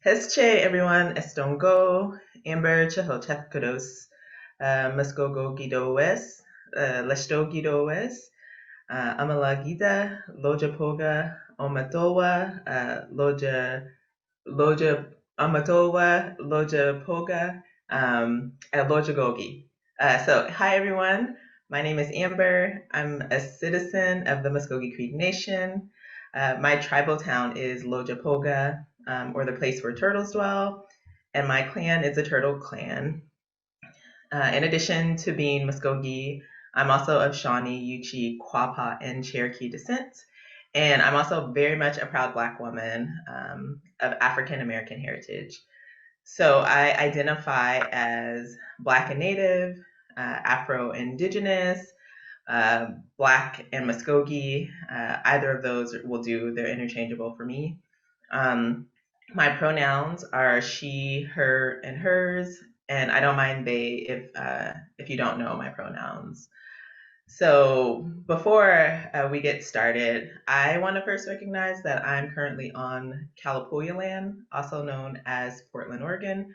Hezche everyone, Estongo, Amber Chehochethkodos, Muskogo Gidoes, Lesto Gidoes, Amalagida, Loja Poga, Omatowa, Loja Amatowa, Loja Poga, and Loja Gogi. Hi everyone. My name is Amber. I'm a citizen of the Muskogee Creek Nation. My tribal town is Loja Poga, or the place where turtles dwell, and my clan is a turtle clan. In addition to being Muskogee, I'm also of Shawnee, Yuchi, Quapaw, and Cherokee descent. And I'm also very much a proud Black woman of African American heritage. So I identify as Black and Native, Afro Indigenous, Black and Muskogee. Either of those will do, they're interchangeable for me. Um, my pronouns are she, her, and hers, and I don't mind they if you don't know my pronouns. So before we get started, I want to first recognize that I'm currently on Kalapuya land, also known as Portland, Oregon.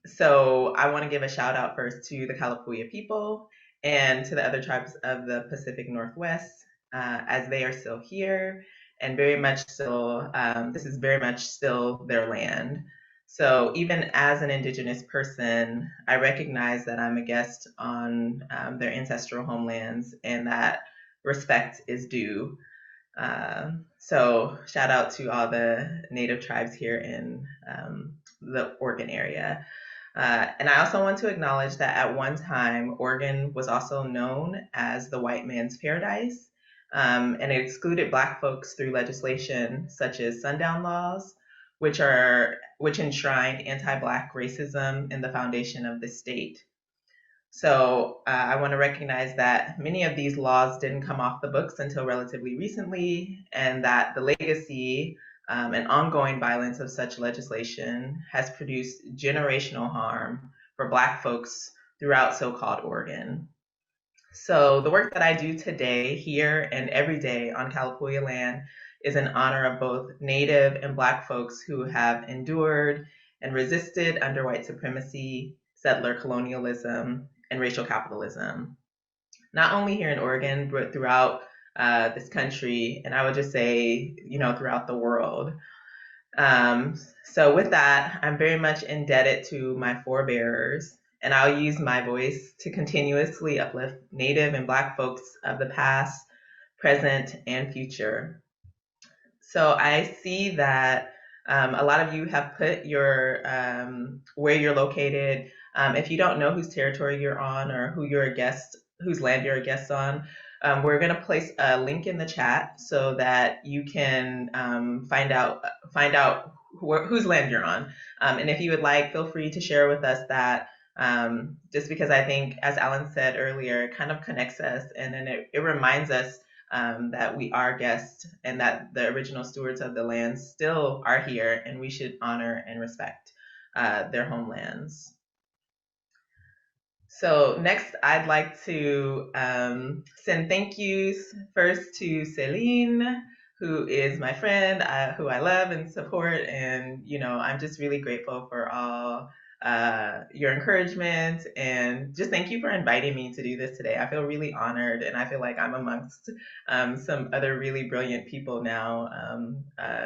So I want to give a shout out first to the Kalapuya people and to the other tribes of the Pacific Northwest, as they are still here and very much still, this is very much still their land. So even as an Indigenous person, I recognize that I'm a guest on their ancestral homelands and that respect is due. So shout out to all the Native tribes here in the Oregon area. And I also want to acknowledge that at one time, Oregon was also known as the white man's paradise, and it excluded Black folks through legislation such as sundown laws, which enshrined anti-Black racism in the foundation of the state. So I want to recognize that many of these laws didn't come off the books until relatively recently, and that the legacy and ongoing violence of such legislation has produced generational harm for Black folks throughout so-called Oregon. So the work that I do today, here and every day on Kalapuya land, is in honor of both Native and Black folks who have endured and resisted under white supremacy, settler colonialism, and racial capitalism, not only here in Oregon, but throughout this country, and I would just say, throughout the world. So with that, I'm very much indebted to my forebearers, and I'll use my voice to continuously uplift Native and Black folks of the past, present, and future. So I see that a lot of you have put your where you're located. If you don't know whose territory you're on or whose land you're a guest on, we're going to place a link in the chat so that you can find out whose land you're on. And if you would like, feel free to share with us that. Just because I think, as Alan said earlier, it kind of connects us, and then it reminds us that we are guests and that the original stewards of the land still are here, and we should honor and respect their homelands. So next, I'd like to send thank yous first to Celine, who is my friend, who I love and support, and I'm just really grateful for all your encouragement, and just thank you for inviting me to do this today. I feel really honored, and I feel like I'm amongst some other really brilliant people now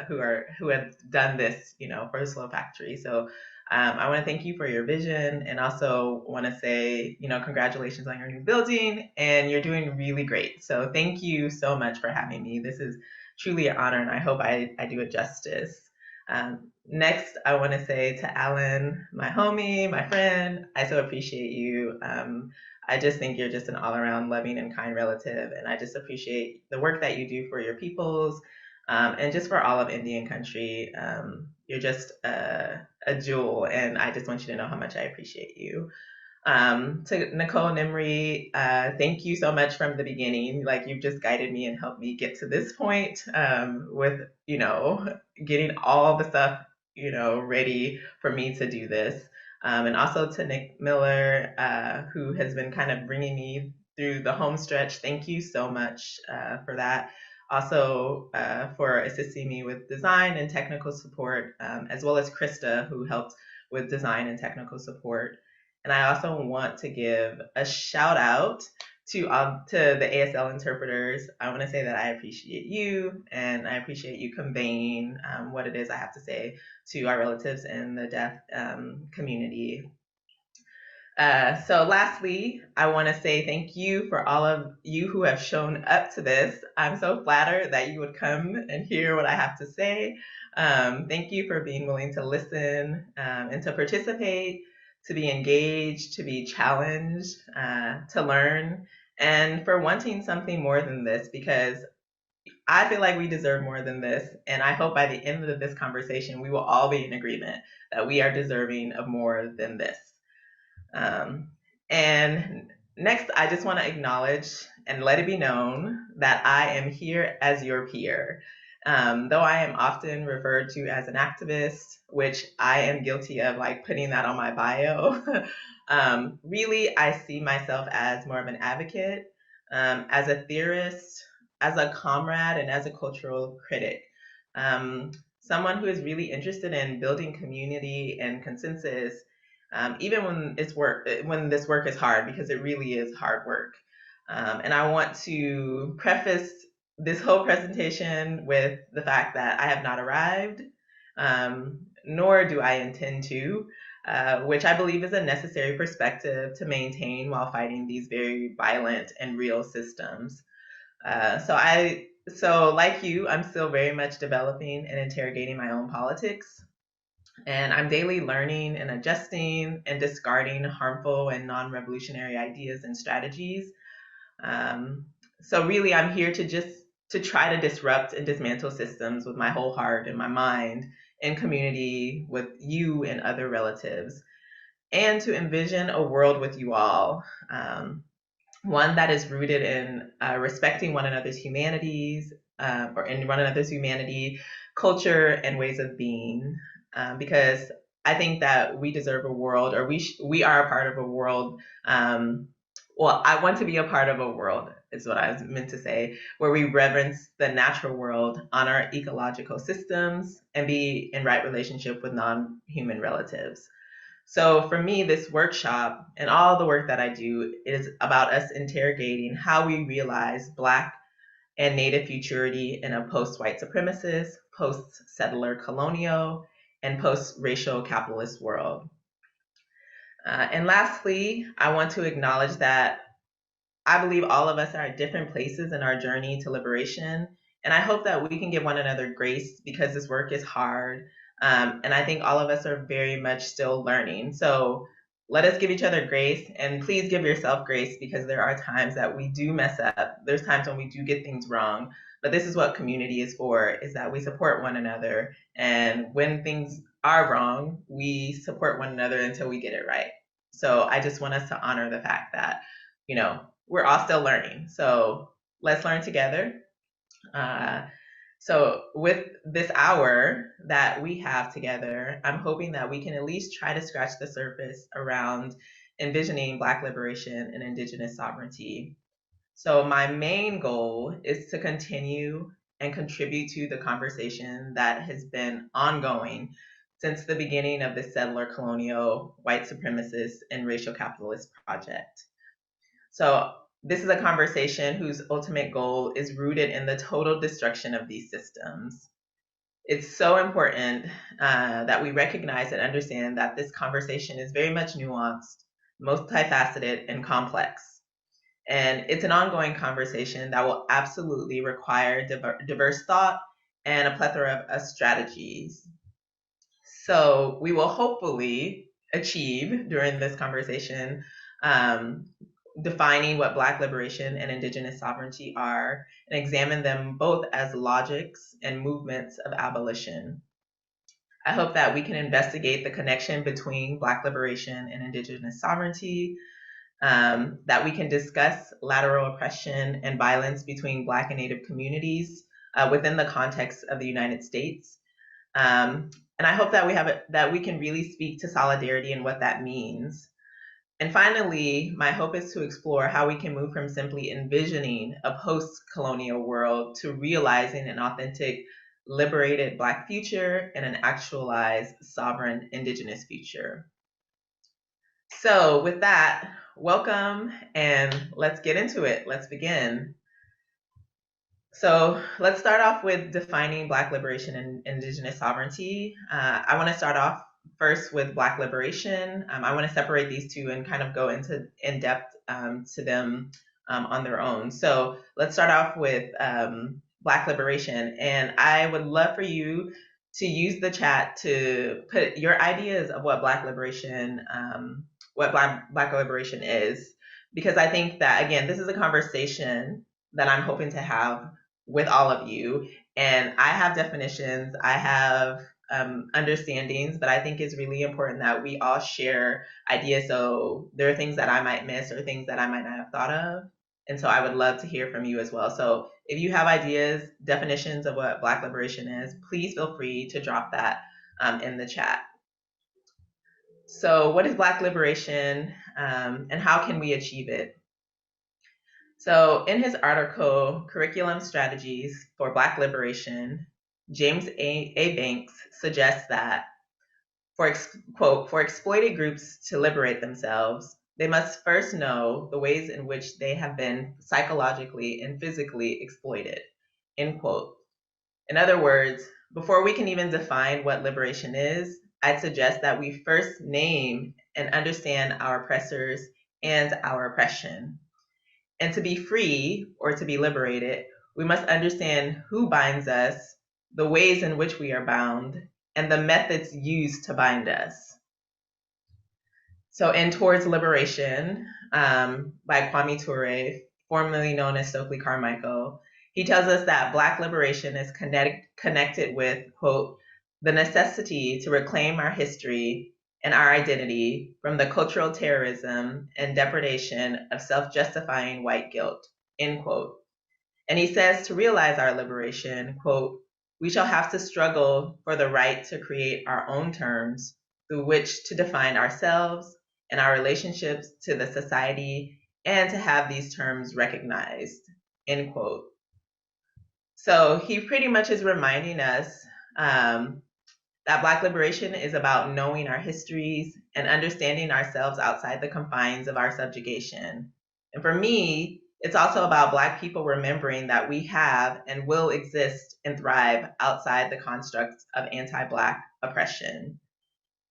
who have done this, for the Slow Factory. So I want to thank you for your vision, and also want to say, congratulations on your new building, and you're doing really great. So thank you so much for having me. This is truly an honor, and I hope I do it justice. Next, I want to say to Alan, my homie, my friend, I so appreciate you. I just think you're just an all-around loving and kind relative, and I just appreciate the work that you do for your peoples, and just for all of Indian country. You're just a jewel, and I just want you to know how much I appreciate you. To Nicole Nimri, thank you so much from the beginning. Like, you've just guided me and helped me get to this point with, getting all the stuff, ready for me to do this. And also to Nick Miller, who has been kind of bringing me through the home stretch. Thank you so much for that. also for assisting me with design and technical support, as well as Krista, who helped with design and technical support. And I also want to give a shout out to the ASL interpreters. I want to say that I appreciate you, and I appreciate you conveying what it is I have to say to our relatives in the deaf community. So lastly, I want to say thank you for all of you who have shown up to this. I'm so flattered that you would come and hear what I have to say. Thank you for being willing to listen and to participate, to be engaged, to be challenged, to learn, and for wanting something more than this, because I feel like we deserve more than this. And I hope by the end of this conversation, we will all be in agreement that we are deserving of more than this. And next, I just want to acknowledge and let it be known that I am here as your peer. Though I am often referred to as an activist, which I am guilty of like putting that on my bio, really I see myself as more of an advocate, as a theorist, as a comrade, and as a cultural critic. Someone who is really interested in building community and consensus, even when this work is hard, because it really is hard work. And I want to preface this whole presentation with the fact that I have not arrived, nor do I intend to, which I believe is a necessary perspective to maintain while fighting these very violent and real systems. So like you, I'm still very much developing and interrogating my own politics. And I'm daily learning and adjusting and discarding harmful and non-revolutionary ideas and strategies. So really, I'm here to try to disrupt and dismantle systems with my whole heart and my mind, in community with you and other relatives, and to envision a world with you all. One that is rooted in respecting one another's humanities, or in one another's humanity, culture, and ways of being. Because I think that we deserve a world, or we are a part of a world. Well, I want to be a part of a world, is what I was meant to say, where we reverence the natural world, honor ecological systems, and be in right relationship with non-human relatives. So for me, this workshop and all the work that I do is about us interrogating how we realize Black and Native futurity in a post-white supremacist, post-settler colonial, and post-racial capitalist world. And lastly, I want to acknowledge that I believe all of us are at different places in our journey to liberation. And I hope that we can give one another grace, because this work is hard. And I think all of us are very much still learning. So let us give each other grace, and please give yourself grace, because there are times that we do mess up. There's times when we do get things wrong. But this is what community is for, is that we support one another. And when things are wrong, we support one another until we get it right. So I just want us to honor the fact that, we're all still learning. So let's learn together. So with this hour that we have together, I'm hoping that we can at least try to scratch the surface around envisioning Black liberation and Indigenous sovereignty. So my main goal is to continue and contribute to the conversation that has been ongoing since the beginning of the settler colonial, white supremacist, and racial capitalist project. So this is a conversation whose ultimate goal is rooted in the total destruction of these systems. It's so important that we recognize and understand that this conversation is very much nuanced, multifaceted, and complex. And it's an ongoing conversation that will absolutely require diverse thought and a plethora of strategies. So we will hopefully achieve during this conversation defining what Black liberation and Indigenous sovereignty are, and examine them both as logics and movements of abolition. I hope that we can investigate the connection between Black liberation and Indigenous sovereignty, that we can discuss lateral oppression and violence between Black and Native communities within the context of the United States. And I hope that we can really speak to solidarity and what that means. And finally, my hope is to explore how we can move from simply envisioning a post-colonial world to realizing an authentic, liberated Black future and an actualized, sovereign Indigenous future. So with that, welcome, and let's get into it. Let's begin. So let's start off with defining Black liberation and Indigenous sovereignty. I want to start off first with Black liberation. I want to separate these two and kind of go into in depth to them on their own. So let's start off with Black liberation, and I would love for you to use the chat to put your ideas of what Black liberation, what Black liberation is, because I think that again, this is a conversation that I'm hoping to have with all of you. And I have definitions, I have understandings, but I think it's really important that we all share ideas. So there are things that I might miss or things that I might not have thought of. And so I would love to hear from you as well. So if you have ideas, definitions of what Black liberation is, please feel free to drop that in the chat. So what is Black liberation and how can we achieve it? So, in his article, Curriculum Strategies for Black Liberation, James A. Banks suggests that, quote, for exploited groups to liberate themselves, they must first know the ways in which they have been psychologically and physically exploited, end quote. In other words, before we can even define what liberation is, I'd suggest that we first name and understand our oppressors and our oppression. And to be free or to be liberated, we must understand who binds us, the ways in which we are bound, and the methods used to bind us. So in Towards Liberation by Kwame Ture, formerly known as Stokely Carmichael, he tells us that Black liberation is connected with, quote, the necessity to reclaim our history and our identity from the cultural terrorism and depredation of self-justifying white guilt, end quote. And he says to realize our liberation, quote, we shall have to struggle for the right to create our own terms through which to define ourselves and our relationships to the society and to have these terms recognized, end quote. So he pretty much is reminding us that Black liberation is about knowing our histories and understanding ourselves outside the confines of our subjugation. And for me, it's also about Black people remembering that we have and will exist and thrive outside the constructs of anti-Black oppression.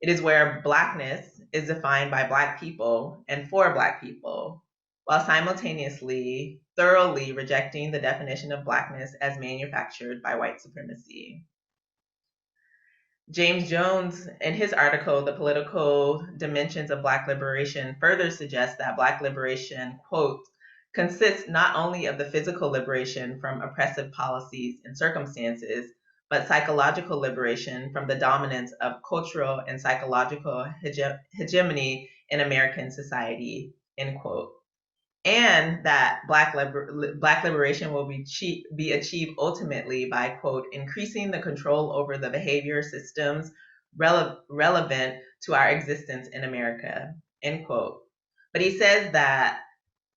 It is where Blackness is defined by Black people and for Black people, while simultaneously thoroughly rejecting the definition of Blackness as manufactured by white supremacy. James Jones, in his article, The Political Dimensions of Black Liberation, further suggests that Black liberation, quote, consists not only of the physical liberation from oppressive policies and circumstances, but psychological liberation from the dominance of cultural and psychological hegemony in American society, end quote. And that Black liberation will be achieved ultimately by, quote, increasing the control over the behavior systems relevant to our existence in America, end quote. But he says that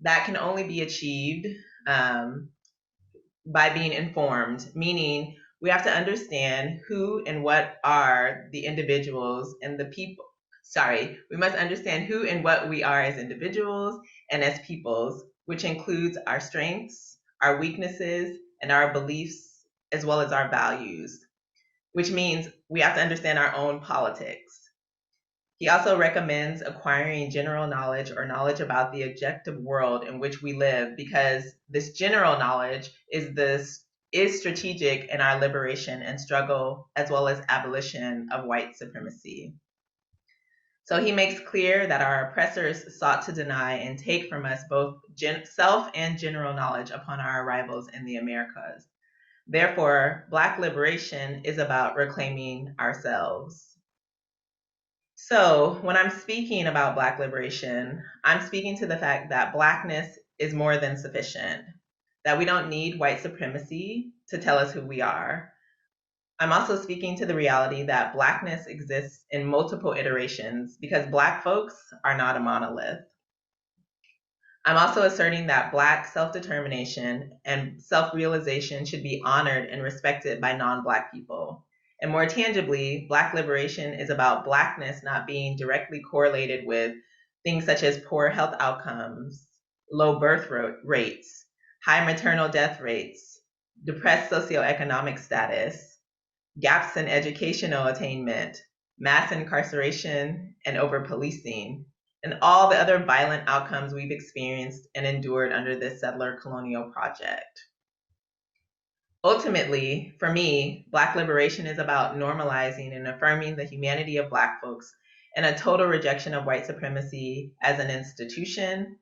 that can only be achieved by being informed, meaning we have to understand who and what are the individuals and the people. We must understand who and what we are as individuals and as peoples, which includes our strengths, our weaknesses, and our beliefs, as well as our values, which means we have to understand our own politics. He also recommends acquiring general knowledge or knowledge about the objective world in which we live, because this general knowledge is strategic in our liberation and struggle, as well as abolition of white supremacy. So he makes clear that our oppressors sought to deny and take from us both self and general knowledge upon our arrivals in the Americas. Therefore, Black liberation is about reclaiming ourselves. So when I'm speaking about Black liberation, I'm speaking to the fact that Blackness is more than sufficient, that we don't need white supremacy to tell us who we are. I'm also speaking to the reality that Blackness exists in multiple iterations because Black folks are not a monolith. I'm also asserting that Black self-determination and self-realization should be honored and respected by non-Black people. And more tangibly, Black liberation is about Blackness not being directly correlated with things such as poor health outcomes, low birth rates, high maternal death rates, depressed socioeconomic status, gaps in educational attainment, mass incarceration, and over-policing, and all the other violent outcomes we've experienced and endured under this settler colonial project. Ultimately, for me, Black liberation is about normalizing and affirming the humanity of Black folks and a total rejection of white supremacy as an institution,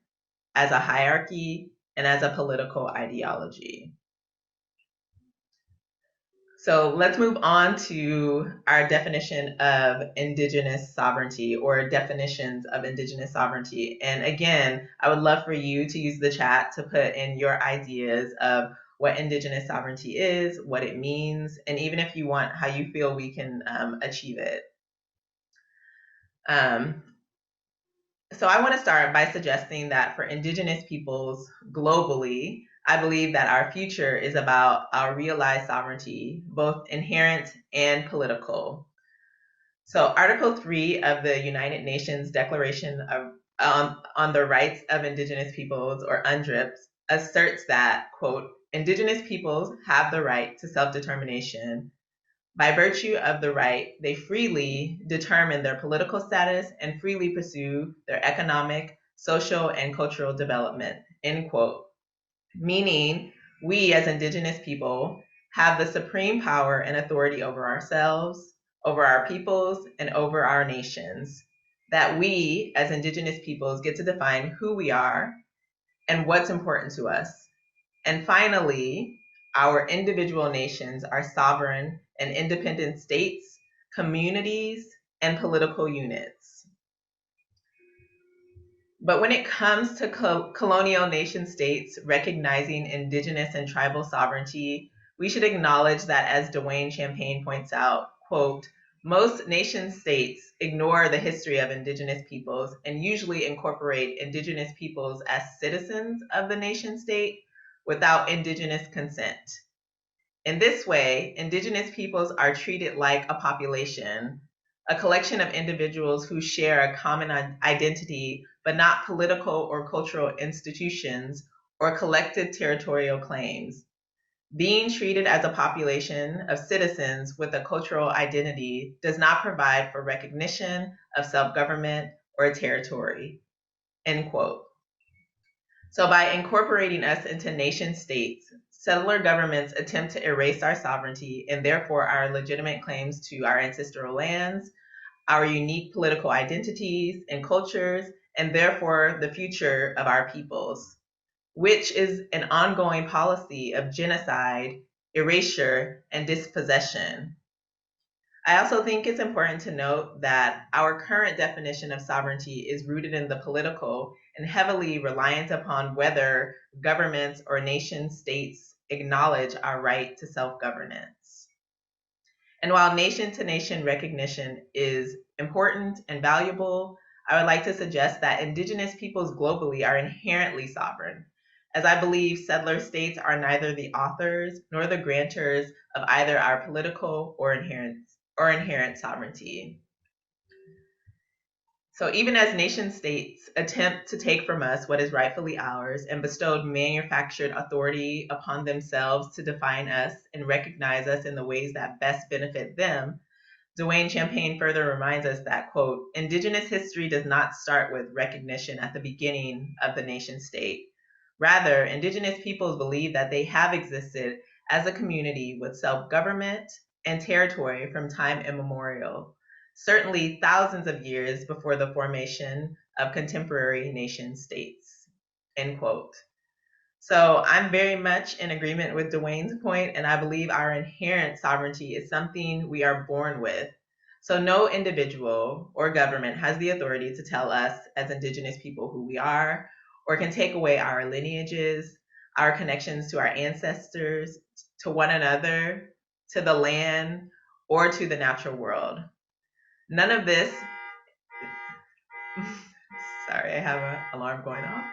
as a hierarchy, and as a political ideology. So let's move on to our definition of Indigenous sovereignty, or definitions of Indigenous sovereignty. And again, I would love for you to use the chat to put in your ideas of what Indigenous sovereignty is, what it means, and even if you want, how you feel we can achieve it. So I want to start by suggesting that for Indigenous peoples globally, I believe that our future is about our realized sovereignty, both inherent and political. So Article 3 of the United Nations Declaration of, on the Rights of Indigenous Peoples, or UNDRIPS, asserts that, quote, Indigenous peoples have the right to self-determination. By virtue of the right, they freely determine their political status and freely pursue their economic, social, and cultural development, end quote. Meaning, we as Indigenous people have the supreme power and authority over ourselves, over our peoples, and over our nations. That we as Indigenous peoples get to define who we are and what's important to us. And finally, our individual nations are sovereign and independent states, communities, and political units. But when it comes to colonial nation states recognizing Indigenous and tribal sovereignty, we should acknowledge that, as Dwayne Champagne points out, quote, most nation states ignore the history of Indigenous peoples and usually incorporate Indigenous peoples as citizens of the nation state without Indigenous consent. In this way, Indigenous peoples are treated like a population, a collection of individuals who share a common identity, but not political or cultural institutions or collective territorial claims. Being treated as a population of citizens with a cultural identity does not provide for recognition of self-government or territory, end quote. So by incorporating us into nation states, settler governments attempt to erase our sovereignty and therefore our legitimate claims to our ancestral lands, our unique political identities and cultures, and therefore the future of our peoples, which is an ongoing policy of genocide, erasure, and dispossession. I also think it's important to note that our current definition of sovereignty is rooted in the political and heavily reliant upon whether governments or nation states acknowledge our right to self-governance. And while nation-to-nation recognition is important and valuable, I would like to suggest that Indigenous peoples globally are inherently sovereign, as I believe settler states are neither the authors nor the grantors of either our political or inherent sovereignty. So even as nation states attempt to take from us what is rightfully ours and bestowed manufactured authority upon themselves to define us and recognize us in the ways that best benefit them, Dwayne Champagne further reminds us that, quote, Indigenous history does not start with recognition at the beginning of the nation state. Rather, Indigenous peoples believe that they have existed as a community with self-government and territory from time immemorial, certainly thousands of years before the formation of contemporary nation states, end quote. So I'm very much in agreement with Dwayne's point, and I believe our inherent sovereignty is something we are born with. So no individual or government has the authority to tell us as Indigenous people who we are, or can take away our lineages, our connections to our ancestors, to one another, to the land, or to the natural world. None of this, sorry, I have an alarm going off.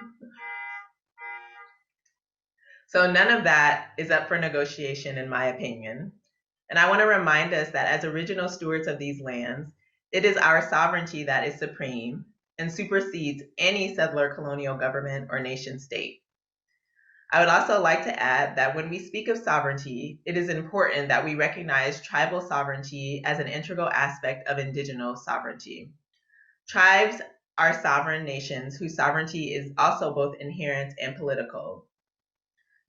So none of that is up for negotiation, in my opinion. And I want to remind us that as original stewards of these lands, it is our sovereignty that is supreme and supersedes any settler colonial government or nation state. I would also like to add that when we speak of sovereignty, it is important that we recognize tribal sovereignty as an integral aspect of indigenous sovereignty. Tribes are sovereign nations whose sovereignty is also both inherent and political.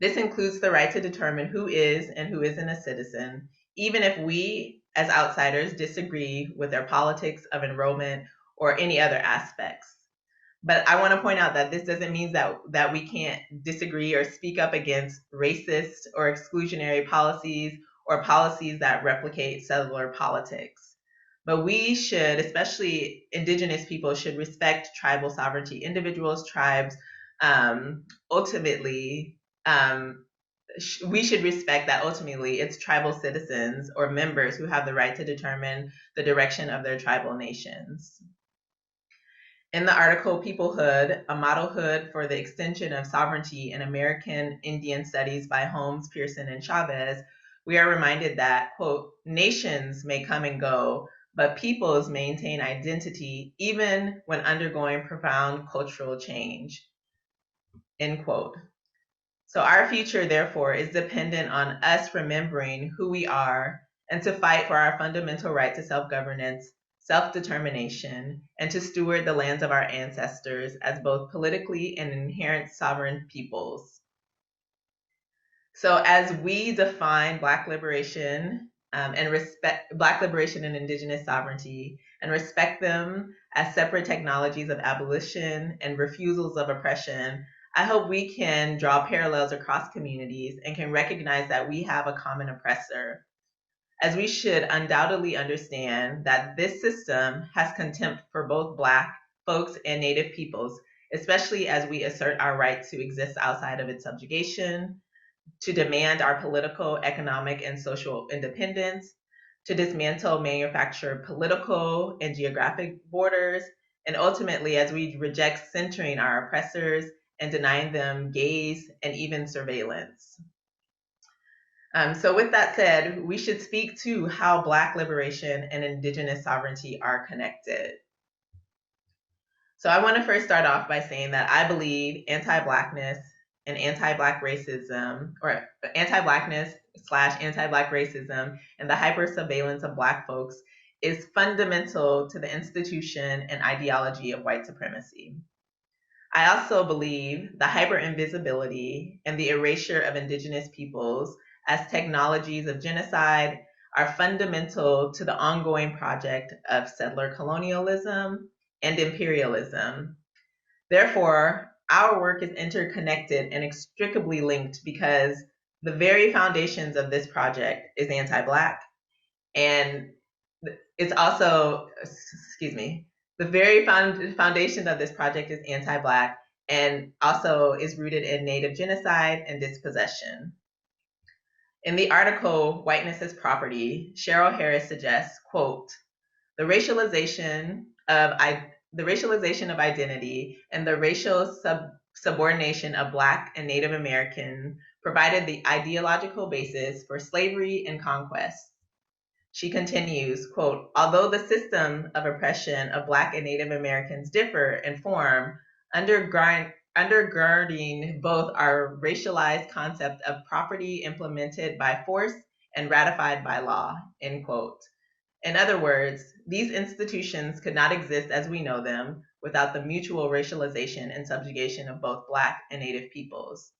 This includes the right to determine who is and who isn't a citizen, even if we, as outsiders, disagree with their politics of enrollment or any other aspects. But I want to point out that this doesn't mean that we can't disagree or speak up against racist or exclusionary policies or policies that replicate settler politics. But we should, especially Indigenous people, should respect tribal sovereignty. Individuals, tribes, ultimately, we should respect that ultimately it's tribal citizens or members who have the right to determine the direction of their tribal nations. In the article Peoplehood, a modelhood for the extension of sovereignty in American Indian Studies by Holmes, Pearson, and Chavez, we are reminded that, quote, nations may come and go, but peoples maintain identity even when undergoing profound cultural change, end quote. So our future, therefore, is dependent on us remembering who we are and to fight for our fundamental right to self-governance, self-determination, and to steward the lands of our ancestors as both politically and inherent sovereign peoples. So as we define Black liberation and respect Black liberation and Indigenous sovereignty and respect them as separate technologies of abolition and refusals of oppression, I hope we can draw parallels across communities and can recognize that we have a common oppressor, as we should undoubtedly understand that this system has contempt for both Black folks and Native peoples, especially as we assert our right to exist outside of its subjugation, to demand our political, economic, and social independence, to dismantle manufactured political and geographic borders, and ultimately as we reject centering our oppressors and denying them gaze and even surveillance. So with that said, we should speak to how Black liberation and Indigenous sovereignty are connected. So I want to first start off by saying that I believe anti-Blackness and anti-Black racism, or anti-Blackness / anti-Black racism and the hyper-surveillance of Black folks is fundamental to the institution and ideology of white supremacy. I also believe the hyper-invisibility and the erasure of Indigenous peoples as technologies of genocide are fundamental to the ongoing project of settler colonialism and imperialism. Therefore, our work is interconnected and inextricably linked because the very foundations of this project is anti-Black, and it's also, the very foundation of this project is anti-Black and also is rooted in Native genocide and dispossession. In the article, Whiteness as Property, Cheryl Harris suggests, quote, the racialization of identity and the racial subordination of Black and Native Americans provided the ideological basis for slavery and conquest. She continues, quote, although the system of oppression of Black and Native Americans differ in form, undergirding both our racialized concept of property implemented by force and ratified by law, end quote. In other words, these institutions could not exist as we know them without the mutual racialization and subjugation of both Black and Native peoples.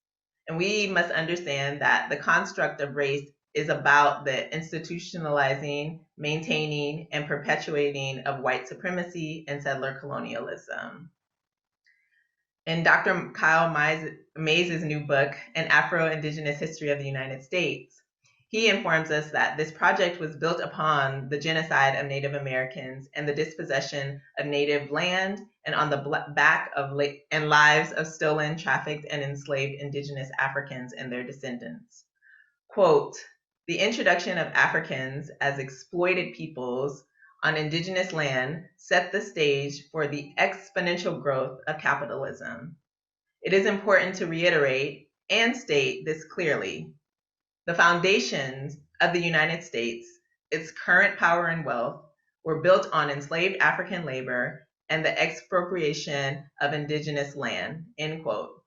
And we must understand that the construct of race is about the institutionalizing, maintaining, and perpetuating of white supremacy and settler colonialism. In Dr. Kyle Mays' new book, An Afro-Indigenous History of the United States, he informs us that this project was built upon the genocide of Native Americans and the dispossession of Native land and on the back of and lives of stolen, trafficked, and enslaved Indigenous Africans and their descendants. Quote, The introduction of Africans as exploited peoples on indigenous land set the stage for the exponential growth of capitalism. It is important to reiterate and state this clearly. The foundations of the United States, its current power and wealth, were built on enslaved African labor and the expropriation of indigenous land, end quote.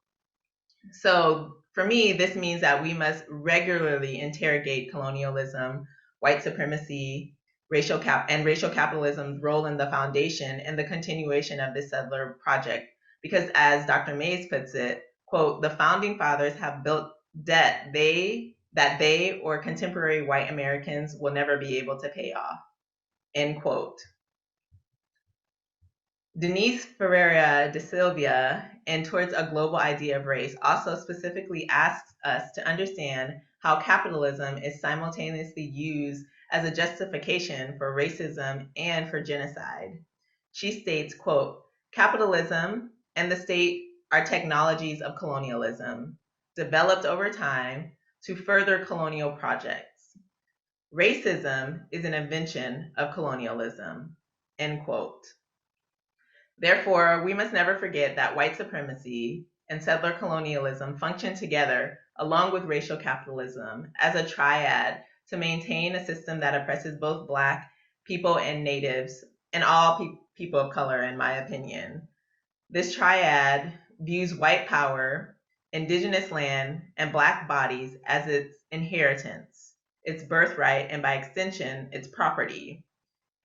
So for me, this means that we must regularly interrogate colonialism, white supremacy, racial capitalism's role in the foundation and the continuation of this settler project. Because as Dr. Mays puts it, quote, the founding fathers have built debt that they or contemporary white Americans will never be able to pay off, end quote. Denise Ferreira de Silva, in Towards a Global Idea of Race, also specifically asks us to understand how capitalism is simultaneously used as a justification for racism and for genocide. She states, quote, capitalism and the state are technologies of colonialism, developed over time to further colonial projects. Racism is an invention of colonialism, end quote. Therefore, we must never forget that white supremacy and settler colonialism function together along with racial capitalism as a triad to maintain a system that oppresses both Black people and Natives and all people of color, in my opinion. This triad views white power, indigenous land, and Black bodies as its inheritance, its birthright, and by extension, its property.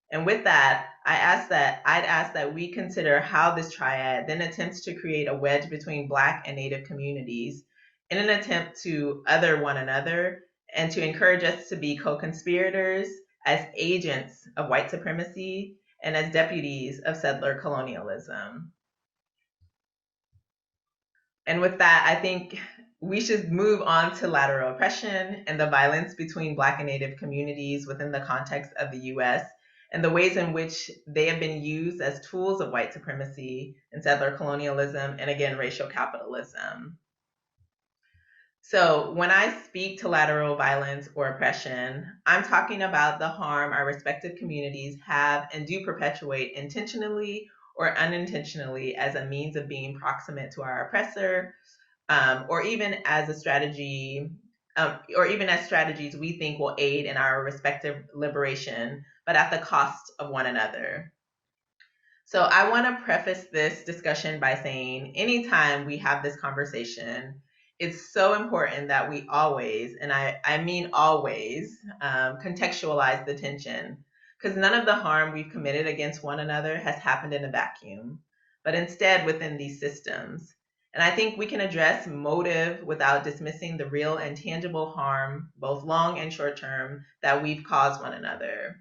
And with that, I'd ask that we consider how this triad then attempts to create a wedge between Black and Native communities in an attempt to other one another and to encourage us to be co-conspirators as agents of white supremacy and as deputies of settler colonialism. And with that, I think we should move on to lateral oppression and the violence between Black and Native communities within the context of the US and the ways in which they have been used as tools of white supremacy and settler colonialism and again, racial capitalism. So when I speak to lateral violence or oppression, I'm talking about the harm our respective communities have and do perpetuate intentionally or unintentionally as a means of being proximate to our oppressor, or even as a strategy, or even as strategies we think will aid in our respective liberation, but at the cost of one another. So I want to preface this discussion by saying anytime we have this conversation, it's so important that we always, and I mean always, contextualize the tension, because none of the harm we've committed against one another has happened in a vacuum, but instead within these systems. And I think we can address motive without dismissing the real and tangible harm, both long and short term, that we've caused one another.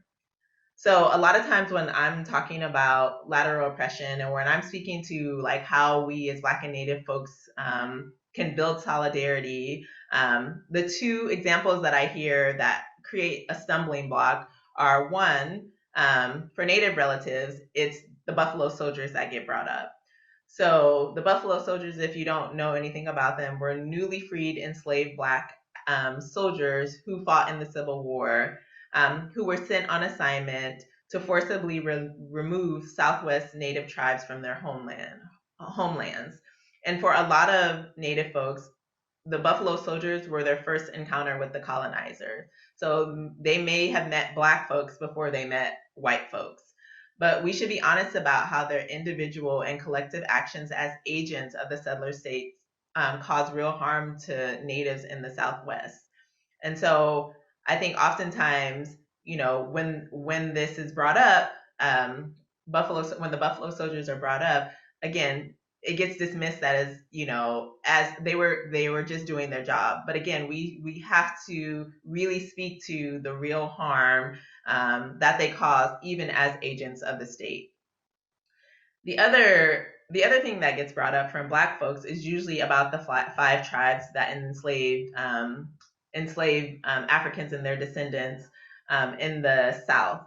So a lot of times when I'm talking about lateral oppression and when I'm speaking to like how we as Black and Native folks can build solidarity, the two examples that I hear that create a stumbling block are one, for Native relatives, it's the Buffalo Soldiers that get brought up. So the Buffalo Soldiers, if you don't know anything about them, were newly freed enslaved Black soldiers who fought in the Civil War, who were sent on assignment to forcibly remove Southwest Native tribes from their homelands. And for a lot of Native folks, the Buffalo Soldiers were their first encounter with the colonizers. So they may have met Black folks before they met white folks. But we should be honest about how their individual and collective actions as agents of the settler states cause real harm to Natives in the Southwest. And so I think oftentimes, you know, when this is brought up, when the Buffalo Soldiers are brought up, again, it gets dismissed as, you know, as they were just doing their job. But again, we have to really speak to the real harm that they cause, even as agents of the state. The other thing that gets brought up from Black folks is usually about the 5 tribes that enslaved Africans and their descendants in the South.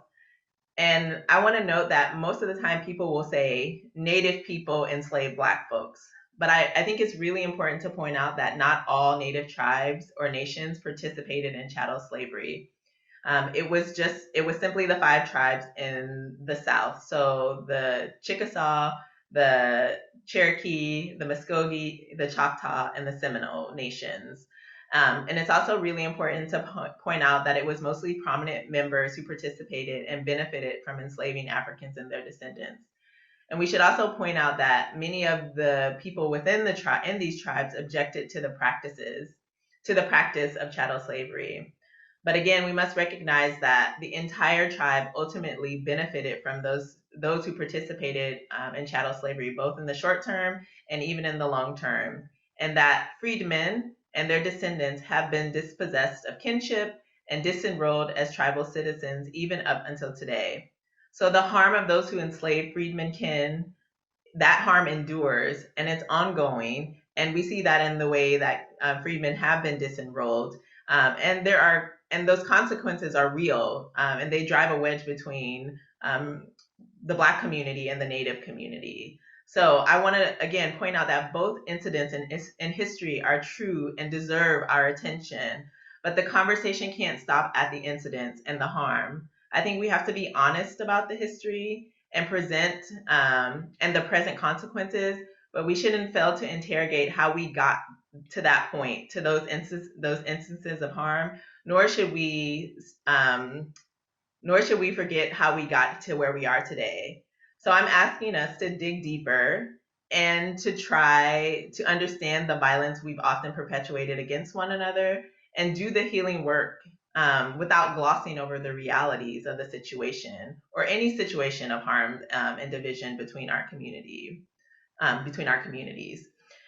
And I want to note that most of the time people will say Native people enslaved Black folks. But I think it's really important to point out that not all Native tribes or nations participated in chattel slavery. It was simply the five tribes in the South. So the Chickasaw, the Cherokee, the Mvskoke, the Choctaw, and the Seminole nations. And it's also really important to point out that it was mostly prominent members who participated and benefited from enslaving Africans and their descendants. And we should also point out that many of the people within in these tribes objected to the practice of chattel slavery. But again, we must recognize that the entire tribe ultimately benefited from those who participated in chattel slavery, both in the short term and even in the long term, and that freedmen and their descendants have been dispossessed of kinship and disenrolled as tribal citizens even up until today. So the harm of those who enslaved freedmen that harm endures and it's ongoing. And we see that in the way that freedmen have been disenrolled. And those consequences are real, and they drive a wedge between the Black community and the Native community. So I want to again point out that both incidents in history are true and deserve our attention, but the conversation can't stop at the incidents and the harm. I think we have to be honest about the history and present and the present consequences, but we shouldn't fail to interrogate how we got to that point, to those instances of harm, nor should we forget how we got to where we are today. So I'm asking us to dig deeper and to try to understand the violence we've often perpetuated against one another and do the healing work without glossing over the realities of the situation or any situation of harm and division between our communities.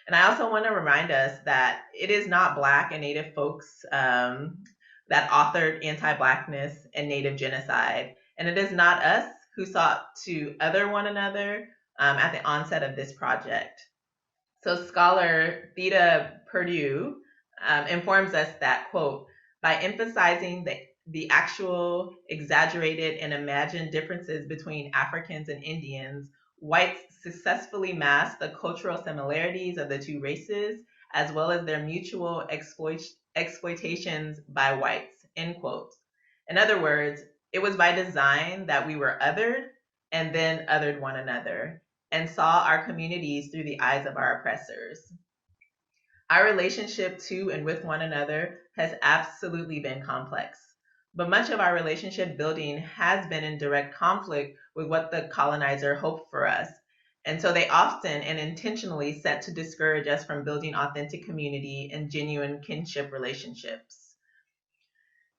And I also want to remind us that it is not Black and Native folks that authored anti-Blackness and Native genocide. And it is not us who sought to other one another at the onset of this project. So scholar Theda Perdue informs us that, quote, by emphasizing the actual, exaggerated, and imagined differences between Africans and Indians, whites successfully masked the cultural similarities of the two races, as well as their mutual exploitations by whites, end quote. In other words, it was by design that we were othered and then othered one another and saw our communities through the eyes of our oppressors. Our relationship to and with one another has absolutely been complex, but much of our relationship building has been in direct conflict with what the colonizer hoped for us. And so they often and intentionally set to discourage us from building authentic community and genuine kinship relationships.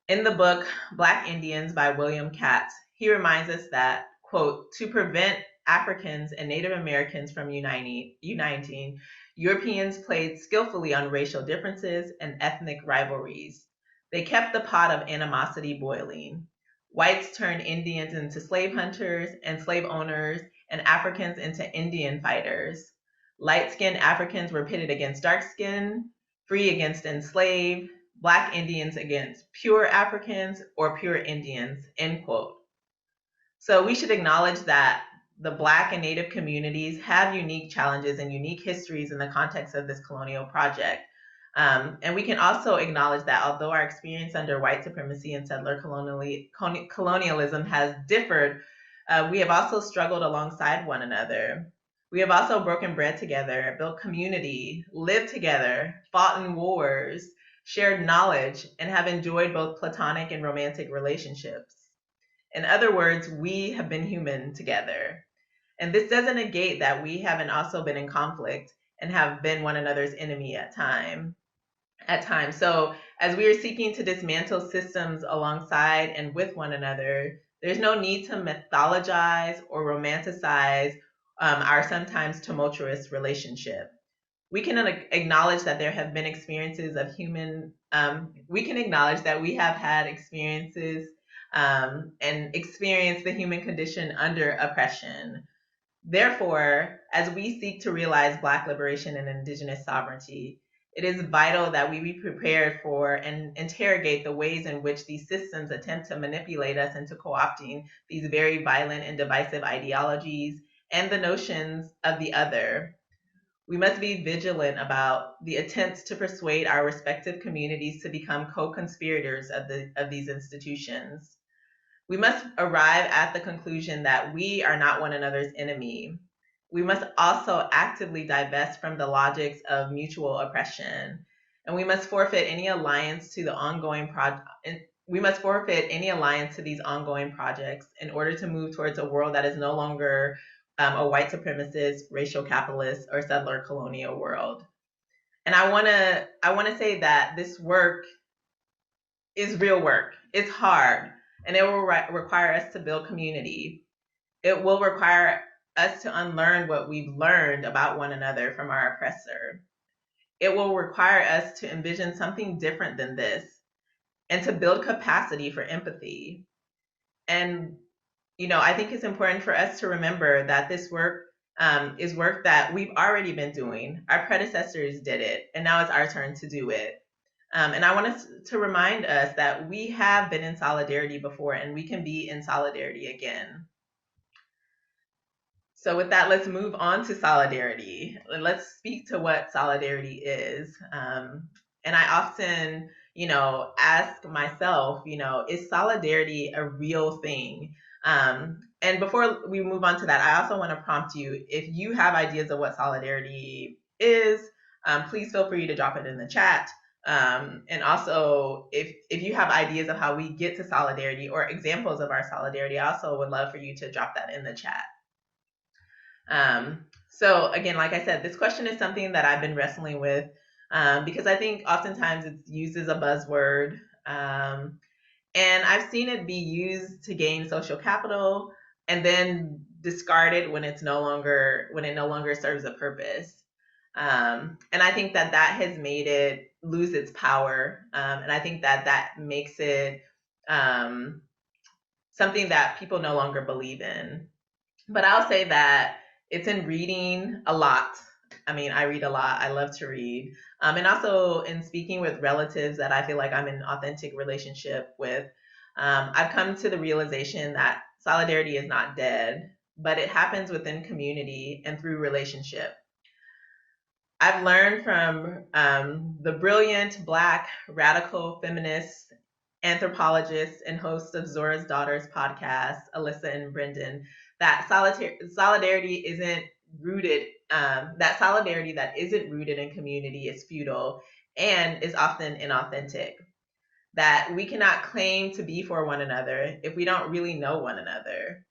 In the book Black Indians by William Katz, he reminds us that, quote, to prevent Africans and Native Americans from uniting, Europeans played skillfully on racial differences and ethnic rivalries. They kept the pot of animosity boiling. Whites turned Indians into slave hunters and slave owners, and Africans into Indian fighters. Light-skinned Africans were pitted against dark-skinned, free against enslaved, Black Indians against pure Africans or pure Indians, end quote. So we should acknowledge that the Black and Native communities have unique challenges and unique histories in the context of this colonial project. And we can also acknowledge that although our experience under white supremacy and settler colonialism has differed, we have also struggled alongside one another. We have also broken bread together, built community, lived together, fought in wars, shared knowledge, and have enjoyed both platonic and romantic relationships. In other words, we have been human together. And this doesn't negate that we haven't also been in conflict and have been one another's enemy at times. So as we are seeking to dismantle systems alongside and with one another, there's no need to mythologize or romanticize our sometimes tumultuous relationship. We can acknowledge that there have been experiences of we can acknowledge that we have had experiences and experienced the human condition under oppression. Therefore, as we seek to realize Black liberation and Indigenous sovereignty, it is vital that we be prepared for and interrogate the ways in which these systems attempt to manipulate us into co-opting these very violent and divisive ideologies and the notions of the other. We must be vigilant about the attempts to persuade our respective communities to become co-conspirators of these institutions. We must arrive at the conclusion that we are not one another's enemy. We must also actively divest from the logics of mutual oppression, and we must forfeit any alliance to the ongoing project. We must forfeit any alliance to these ongoing projects in order to move towards a world that is no longer a white supremacist, racial capitalist, or settler colonial world. And I wanna say that this work is real work. It's hard, and it will require us to build community. It will require us to unlearn what we've learned about one another from our oppressor. It will require us to envision something different than this and to build capacity for empathy. And, I think it's important for us to remember that this work is work that we've already been doing. Our predecessors did it, and now it's our turn to do it. And I want us to remind us that we have been in solidarity before and we can be in solidarity again. So, with that, let's move on to solidarity. Let's speak to what solidarity is. And I often, ask myself, is solidarity a real thing? And before we move on to that, I also want to prompt you, if you have ideas of what solidarity is, please feel free to drop it in the chat. And also, if you have ideas of how we get to solidarity or examples of our solidarity, I also would love for you to drop that in the chat. So again, like I said, this question is something that I've been wrestling with because I think oftentimes it's used as a buzzword. And I've seen it be used to gain social capital and then discarded when it no longer serves a purpose. And I think that has made it lose its power. And I think that makes it something that people no longer believe in. But I'll say that it's in reading a lot. I mean, I read a lot. I love to read. And also in speaking with relatives that I feel like I'm in an authentic relationship with, I've come to the realization that solidarity is not dead, but it happens within community and through relationship. I've learned from the brilliant Black radical feminist anthropologist and host of Zora's Daughters podcast, Alyssa and Brendan, that solidarity isn't rooted, that solidarity that isn't rooted in community is futile and is often inauthentic. That we cannot claim to be for one another if we don't really know one another.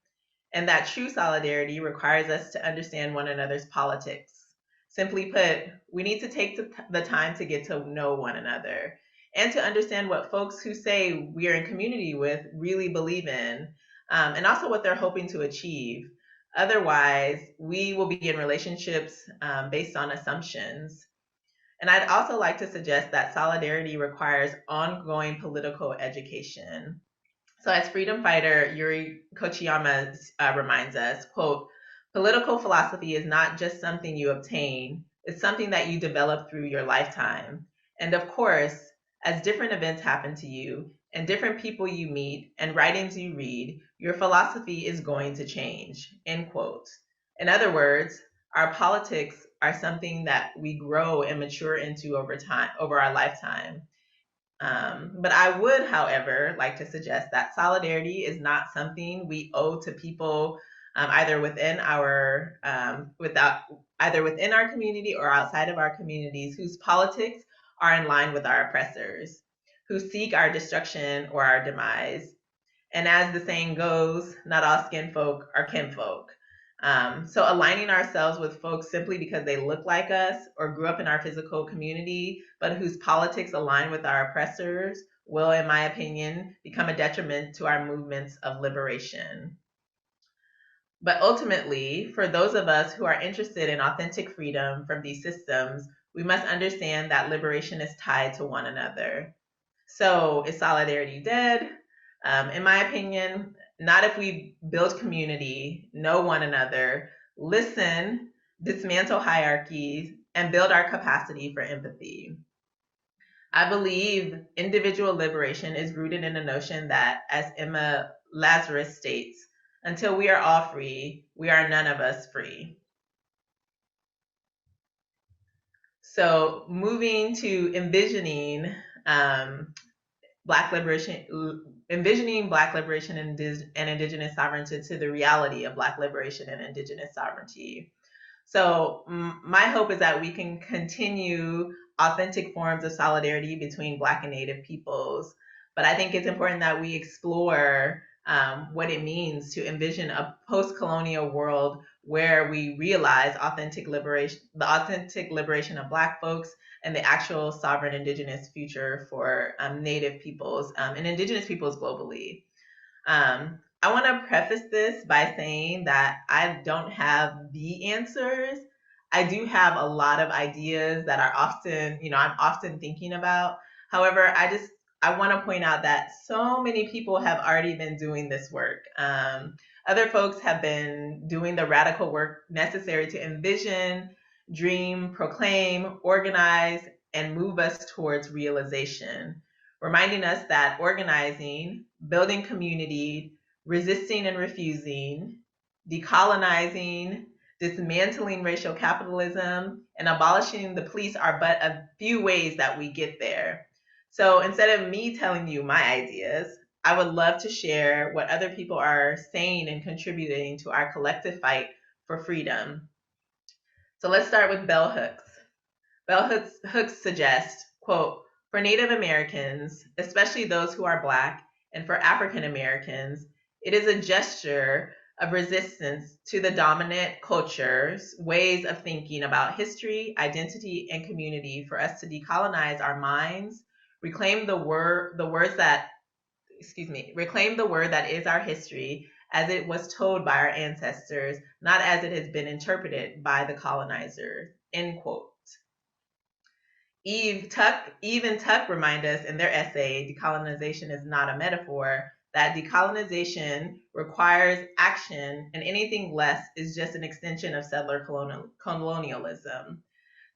And that true solidarity requires us to understand one another's politics. Simply put, we need to take the time to get to know one another and to understand what folks who say we are in community with really believe in, and also what they're hoping to achieve. Otherwise, we will be in relationships based on assumptions. And I'd also like to suggest that solidarity requires ongoing political education. So as freedom fighter Yuri Kochiyama reminds us, quote, political philosophy is not just something you obtain, it's something that you develop through your lifetime. And of course, as different events happen to you and different people you meet and writings you read, your philosophy is going to change, end quote. In other words, our politics are something that we grow and mature into over our lifetime. But I would, however, like to suggest that solidarity is not something we owe to people either within our community or outside of our communities whose politics are in line with our oppressors, who seek our destruction or our demise. And as the saying goes, not all skin folk are kinfolk. So aligning ourselves with folks simply because they look like us or grew up in our physical community, but whose politics align with our oppressors will, in my opinion, become a detriment to our movements of liberation. But ultimately, for those of us who are interested in authentic freedom from these systems, we must understand that liberation is tied to one another. So is solidarity dead? In my opinion, not if we build community, know one another, listen, dismantle hierarchies, and build our capacity for empathy. I believe individual liberation is rooted in the notion that, as Emma Lazarus states, until we are all free, we are none of us free. So moving to Black liberation, envisioning Black liberation and Indigenous sovereignty to the reality of Black liberation and Indigenous sovereignty. So my hope is that we can continue authentic forms of solidarity between Black and Native peoples. But I think it's important that we explore what it means to envision a post-colonial world where we realize the authentic liberation of Black folks and the actual sovereign Indigenous future for Native peoples and Indigenous peoples globally. I want to preface this by saying that I don't have the answers. I do have a lot of ideas that are often, I'm often thinking about. However, I want to point out that so many people have already been doing this work. Other folks have been doing the radical work necessary to envision, dream, proclaim, organize, and move us towards realization, reminding us that organizing, building community, resisting and refusing, decolonizing, dismantling racial capitalism, and abolishing the police are but a few ways that we get there. So instead of me telling you my ideas, I would love to share what other people are saying and contributing to our collective fight for freedom. So let's start with bell hooks. Bell hooks suggest, quote, for Native Americans, especially those who are Black, and for African Americans, it is a gesture of resistance to the dominant culture's ways of thinking about history, identity, and community for us to decolonize our minds, reclaim the word that is our history as it was told by our ancestors, not as it has been interpreted by the colonizer, end quote. Eve and Tuck remind us in their essay, Decolonization is not a metaphor, that decolonization requires action and anything less is just an extension of settler colonialism.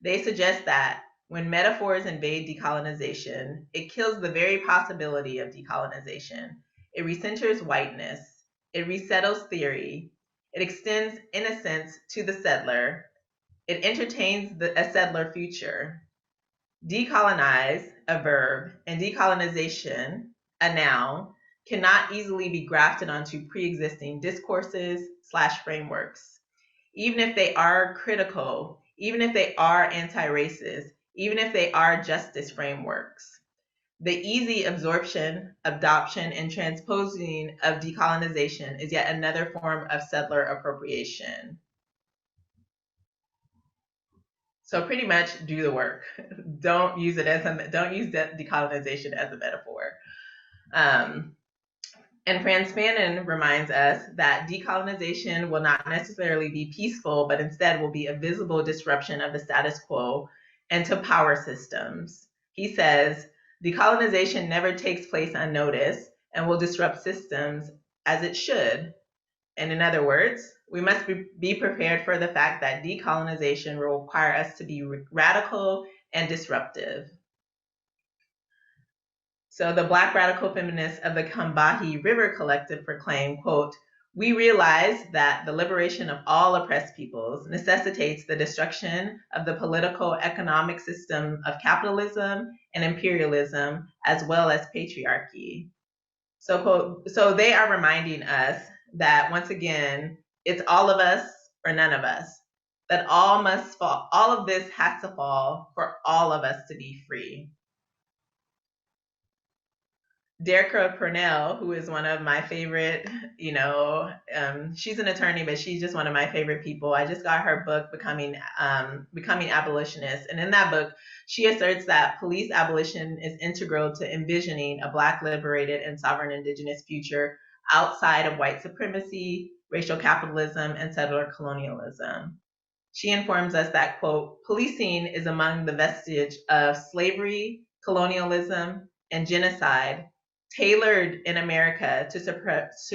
They suggest that when metaphors invade decolonization, it kills the very possibility of decolonization. It recenters whiteness. It resettles theory. It extends innocence to the settler. It entertains a settler future. Decolonize, a verb, and decolonization, a noun, cannot easily be grafted onto pre-existing discourses/frameworks. Even if they are critical, even if they are anti-racist, even if they are justice frameworks. The easy absorption, adoption, and transposing of decolonization is yet another form of settler appropriation. So pretty much do the work. Don't use decolonization as a metaphor. And Frantz Fanon reminds us that decolonization will not necessarily be peaceful, but instead will be a visible disruption of the status quo and to power systems. He says, decolonization never takes place unnoticed and will disrupt systems as it should. And in other words, we must be prepared for the fact that decolonization will require us to be radical and disruptive. So the Black radical feminists of the Combahee River Collective proclaim, quote, we realize that the liberation of all oppressed peoples necessitates the destruction of the political economic system of capitalism and imperialism, as well as patriarchy. So, quote, so they are reminding us that once again, it's all of us or none of us, that all must fall. All of this has to fall for all of us to be free. Deirdre Pernell, who is one of my favorite, she's an attorney, but she's just one of my favorite people. I just got her book, Becoming Abolitionist. And in that book, she asserts that police abolition is integral to envisioning a Black liberated and sovereign Indigenous future outside of white supremacy, racial capitalism, and settler colonialism. She informs us that, quote, policing is among the vestige of slavery, colonialism, and genocide tailored in America to suppress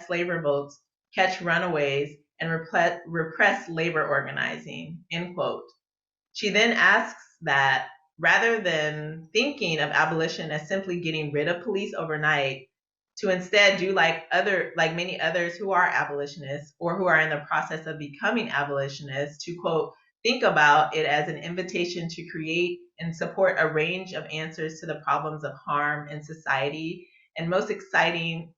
slave revolts, catch runaways, and repress labor organizing, end quote. She then asks that rather than thinking of abolition as simply getting rid of police overnight, to instead do like many others who are abolitionists or who are in the process of becoming abolitionists, to, quote, think about it as an invitation to create and support a range of answers to the problems of harm in society, and most exciting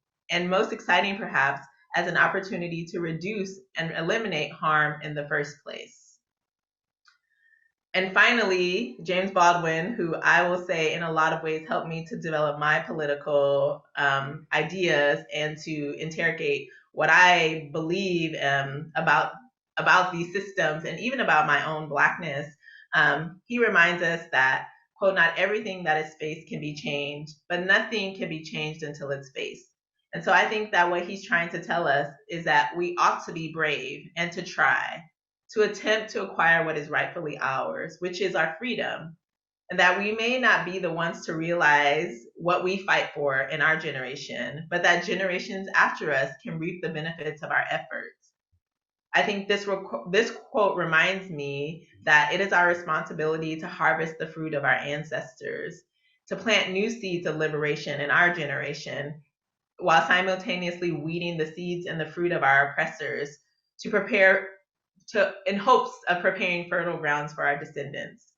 perhaps, as an opportunity to reduce and eliminate harm in the first place. And finally, James Baldwin, who I will say in a lot of ways helped me to develop my political ideas and to interrogate what I believe about these systems and even about my own Blackness. He reminds us that, quote, not everything that is faced can be changed, but nothing can be changed until it's faced. And so I think that what he's trying to tell us is that we ought to be brave and to try to attempt to acquire what is rightfully ours, which is our freedom, and that we may not be the ones to realize what we fight for in our generation, but that generations after us can reap the benefits of our efforts. I think this quote reminds me that it is our responsibility to harvest the fruit of our ancestors, to plant new seeds of liberation in our generation, while simultaneously weeding the seeds and the fruit of our oppressors to prepare in hopes of preparing fertile grounds for our descendants.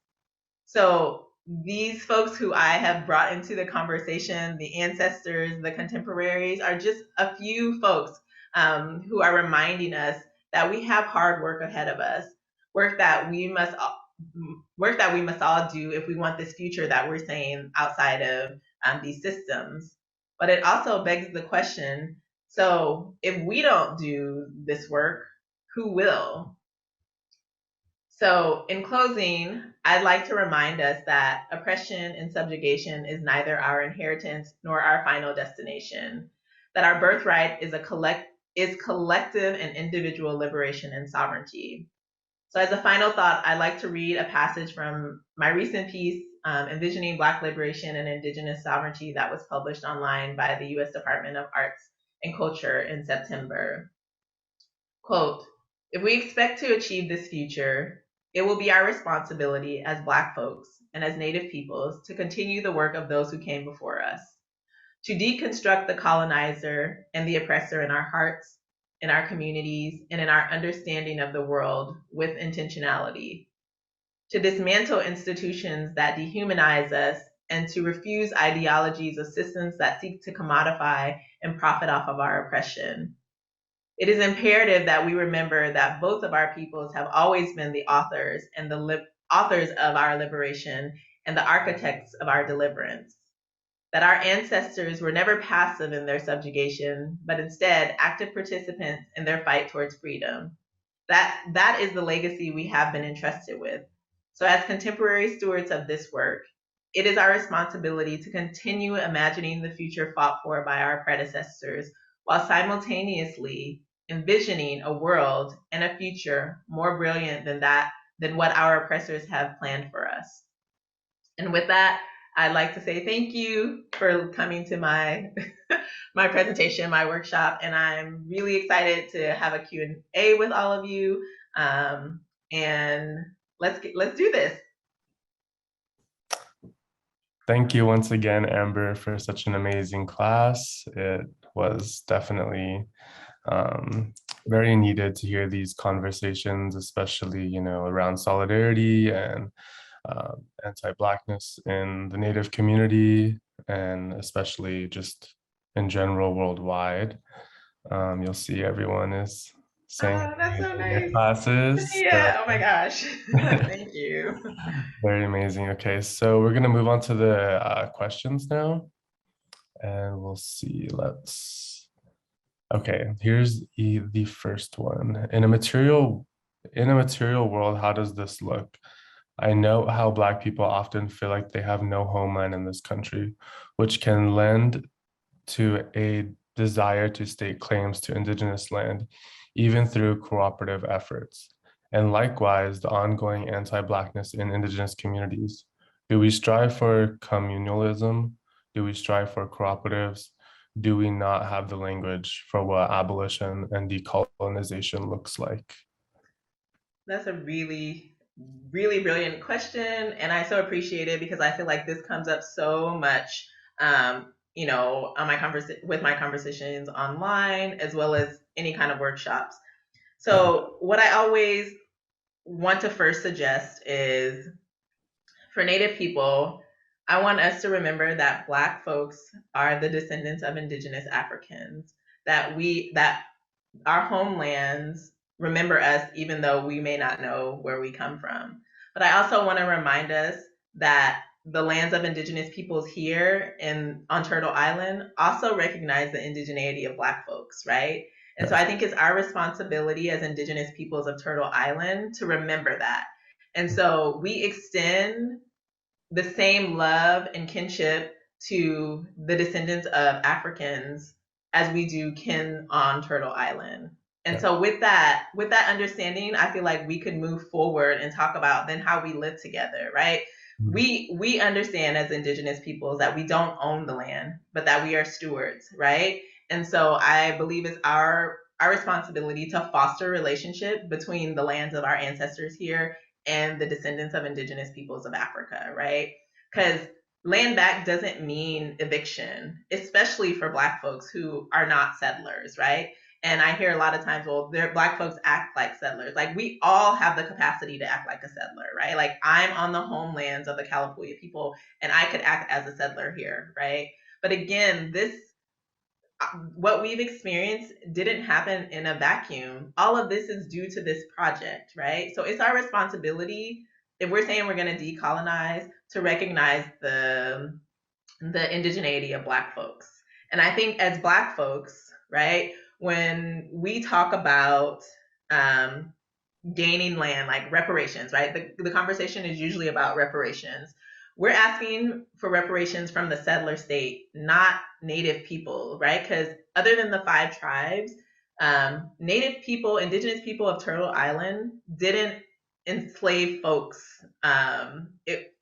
So these folks who I have brought into the conversation, the ancestors, the contemporaries, are just a few folks who are reminding us that we have hard work ahead of us, work that we must all do if we want this future that we're saying outside of these systems. But it also begs the question: so if we don't do this work, who will? So, in closing, I'd like to remind us that oppression and subjugation is neither our inheritance nor our final destination. That our birthright is collective and individual liberation and sovereignty. So, as a final thought, I'd like to read a passage from my recent piece, Envisioning Black Liberation and Indigenous Sovereignty, that was published online by the U.S. Department of Arts and Culture in September. Quote, "If we expect to achieve this future, it will be our responsibility as Black folks and as Native peoples to continue the work of those who came before us, to deconstruct the colonizer and the oppressor in our hearts, in our communities, and in our understanding of the world with intentionality, to dismantle institutions that dehumanize us, and to refuse ideologies of systems that seek to commodify and profit off of our oppression. It is imperative that we remember that both of our peoples have always been the authors and authors of our liberation and the architects of our deliverance. That our ancestors were never passive in their subjugation, but instead active participants in their fight towards freedom. That is the legacy we have been entrusted with. So as contemporary stewards of this work, it is our responsibility to continue imagining the future fought for by our predecessors, while simultaneously envisioning a world and a future more brilliant than what our oppressors have planned for us. And with that, I'd like to say thank you for coming to my my presentation, my workshop, and I'm really excited to have a Q&A with all of you. And let's do this. Thank you once again, Amber, for such an amazing class. It was definitely very needed to hear these conversations, especially, around solidarity and anti-Blackness in the Native community, and especially just in general worldwide. You'll see everyone is saying That's so in their nice. classes. Yeah, oh my gosh. Thank you. Very amazing. Okay, so we're going to move on to the questions now. And we'll see, okay, here's the first one. In a material world, how does this look? I know how Black people often feel like they have no homeland in this country, which can lend to a desire to stake claims to Indigenous land, even through cooperative efforts. And likewise, the ongoing anti-Blackness in Indigenous communities. Do we strive for communalism? Do we strive for cooperatives? Do we not have the language for what abolition and decolonization looks like? That's a really, really brilliant question. And I so appreciate it because I feel like this comes up so much, on with my conversations online, as well as any kind of workshops. So what I always want to first suggest is for Native people, I want us to remember that Black folks are the descendants of Indigenous Africans, that our homelands remember us even though we may not know where we come from. But I also want to remind us that the lands of Indigenous peoples here on Turtle Island also recognize the indigeneity of Black folks, right? And so Yes. I think it's our responsibility as Indigenous peoples of Turtle Island to remember that. And so we extend the same love and kinship to the descendants of Africans as we do kin on Turtle Island. And Yeah. so with that understanding, I feel like we could move forward and talk about then how we live together, right? Mhm. We understand as Indigenous peoples that we don't own the land, but that we are stewards, right? And so I believe it's our responsibility to foster a relationship between the lands of our ancestors here and the descendants of Indigenous peoples of Africa, right? Because land back doesn't mean eviction, especially for Black folks who are not settlers, right? And I hear a lot of times, well, Black folks act like settlers. Like we all have the capacity to act like a settler, right? Like I'm on the homelands of the Kalapuya people, and I could act as a settler here, right? But again, this what we've experienced didn't happen in a vacuum. All of this is due to this project, right? So it's our responsibility, if we're saying we're going to decolonize, to recognize the indigeneity of Black folks. And I think as Black folks, right, when we talk about um, gaining land, like reparations, right? The conversation is usually about reparations. We're asking for reparations from the settler state, not Native people, right? Because other than the five tribes, Native people, Indigenous people of Turtle Island didn't enslave folks.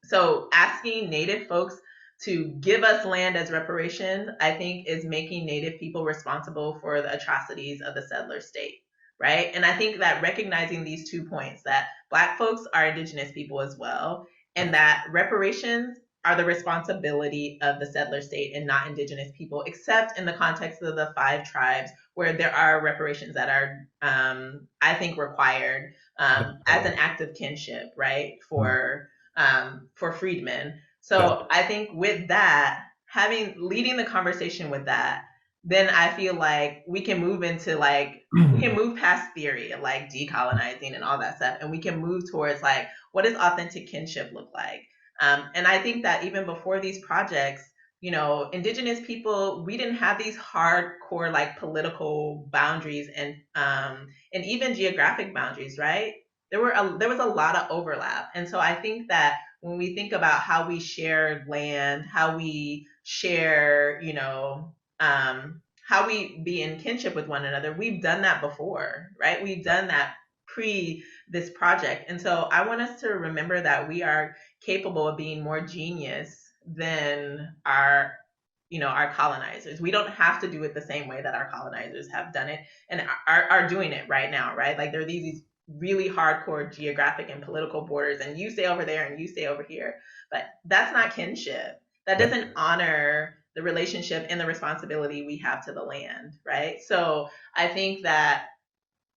So asking Native folks to give us land as reparations, I think, is making Native people responsible for the atrocities of the settler state, right? And I think that recognizing these 2 points, that Black folks are Indigenous people as well, and Yes. that reparations are the responsibility of the settler state and not Indigenous people, except in the context of the five tribes, where there are reparations that are, I think, required as Definitely. an act of kinship, right, Mhm. for freedmen. Yeah. So I think with that, leading the conversation with that, then I feel like we can move into like we can move past theory of like decolonizing and all that stuff, and we can move towards like what does authentic kinship look like. And I think that even before these projects, Indigenous people, we didn't have these hardcore like political boundaries and even geographic boundaries, right? There was a lot of overlap, and so I think that when we think about how we share land, how we share, how we be in kinship with one another, we've done that before, right? We've done that pre this project. And so I want us to remember that we are capable of being more genius than our colonizers. We don't have to do it the same way that our colonizers have done it and are doing it right now, right? Like there are these really hardcore geographic and political borders, and you stay over there and you stay over here. But that's not kinship. That Yeah. doesn't honor the relationship and the responsibility we have to the land, right? So I think that,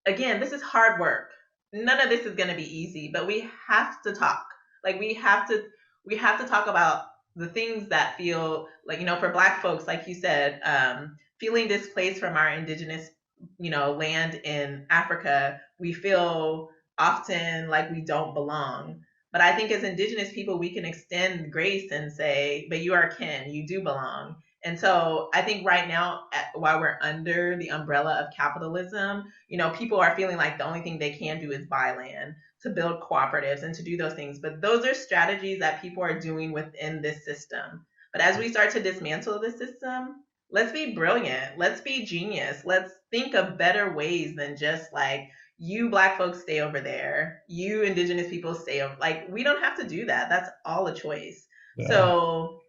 again, this is hard work. None of this is going to be easy, but we have to talk. Like we have to talk about the things that feel like, for Black folks, like you said, feeling displaced from our indigenous, land in Africa. We feel often like we don't belong. But I think as Indigenous people, we can extend grace and say, but you are kin, you do belong. And so I think right now, while we're under the umbrella of capitalism, people are feeling like the only thing they can do is buy land to build cooperatives and to do those things. But those are strategies that people are doing within this system. But as we start to dismantle the system, let's be brilliant. Let's be genius. Let's think of better ways than just like, you Black folks stay over there, you Indigenous people stay over. Like, we don't have to do that. That's all a choice. Yeah. So,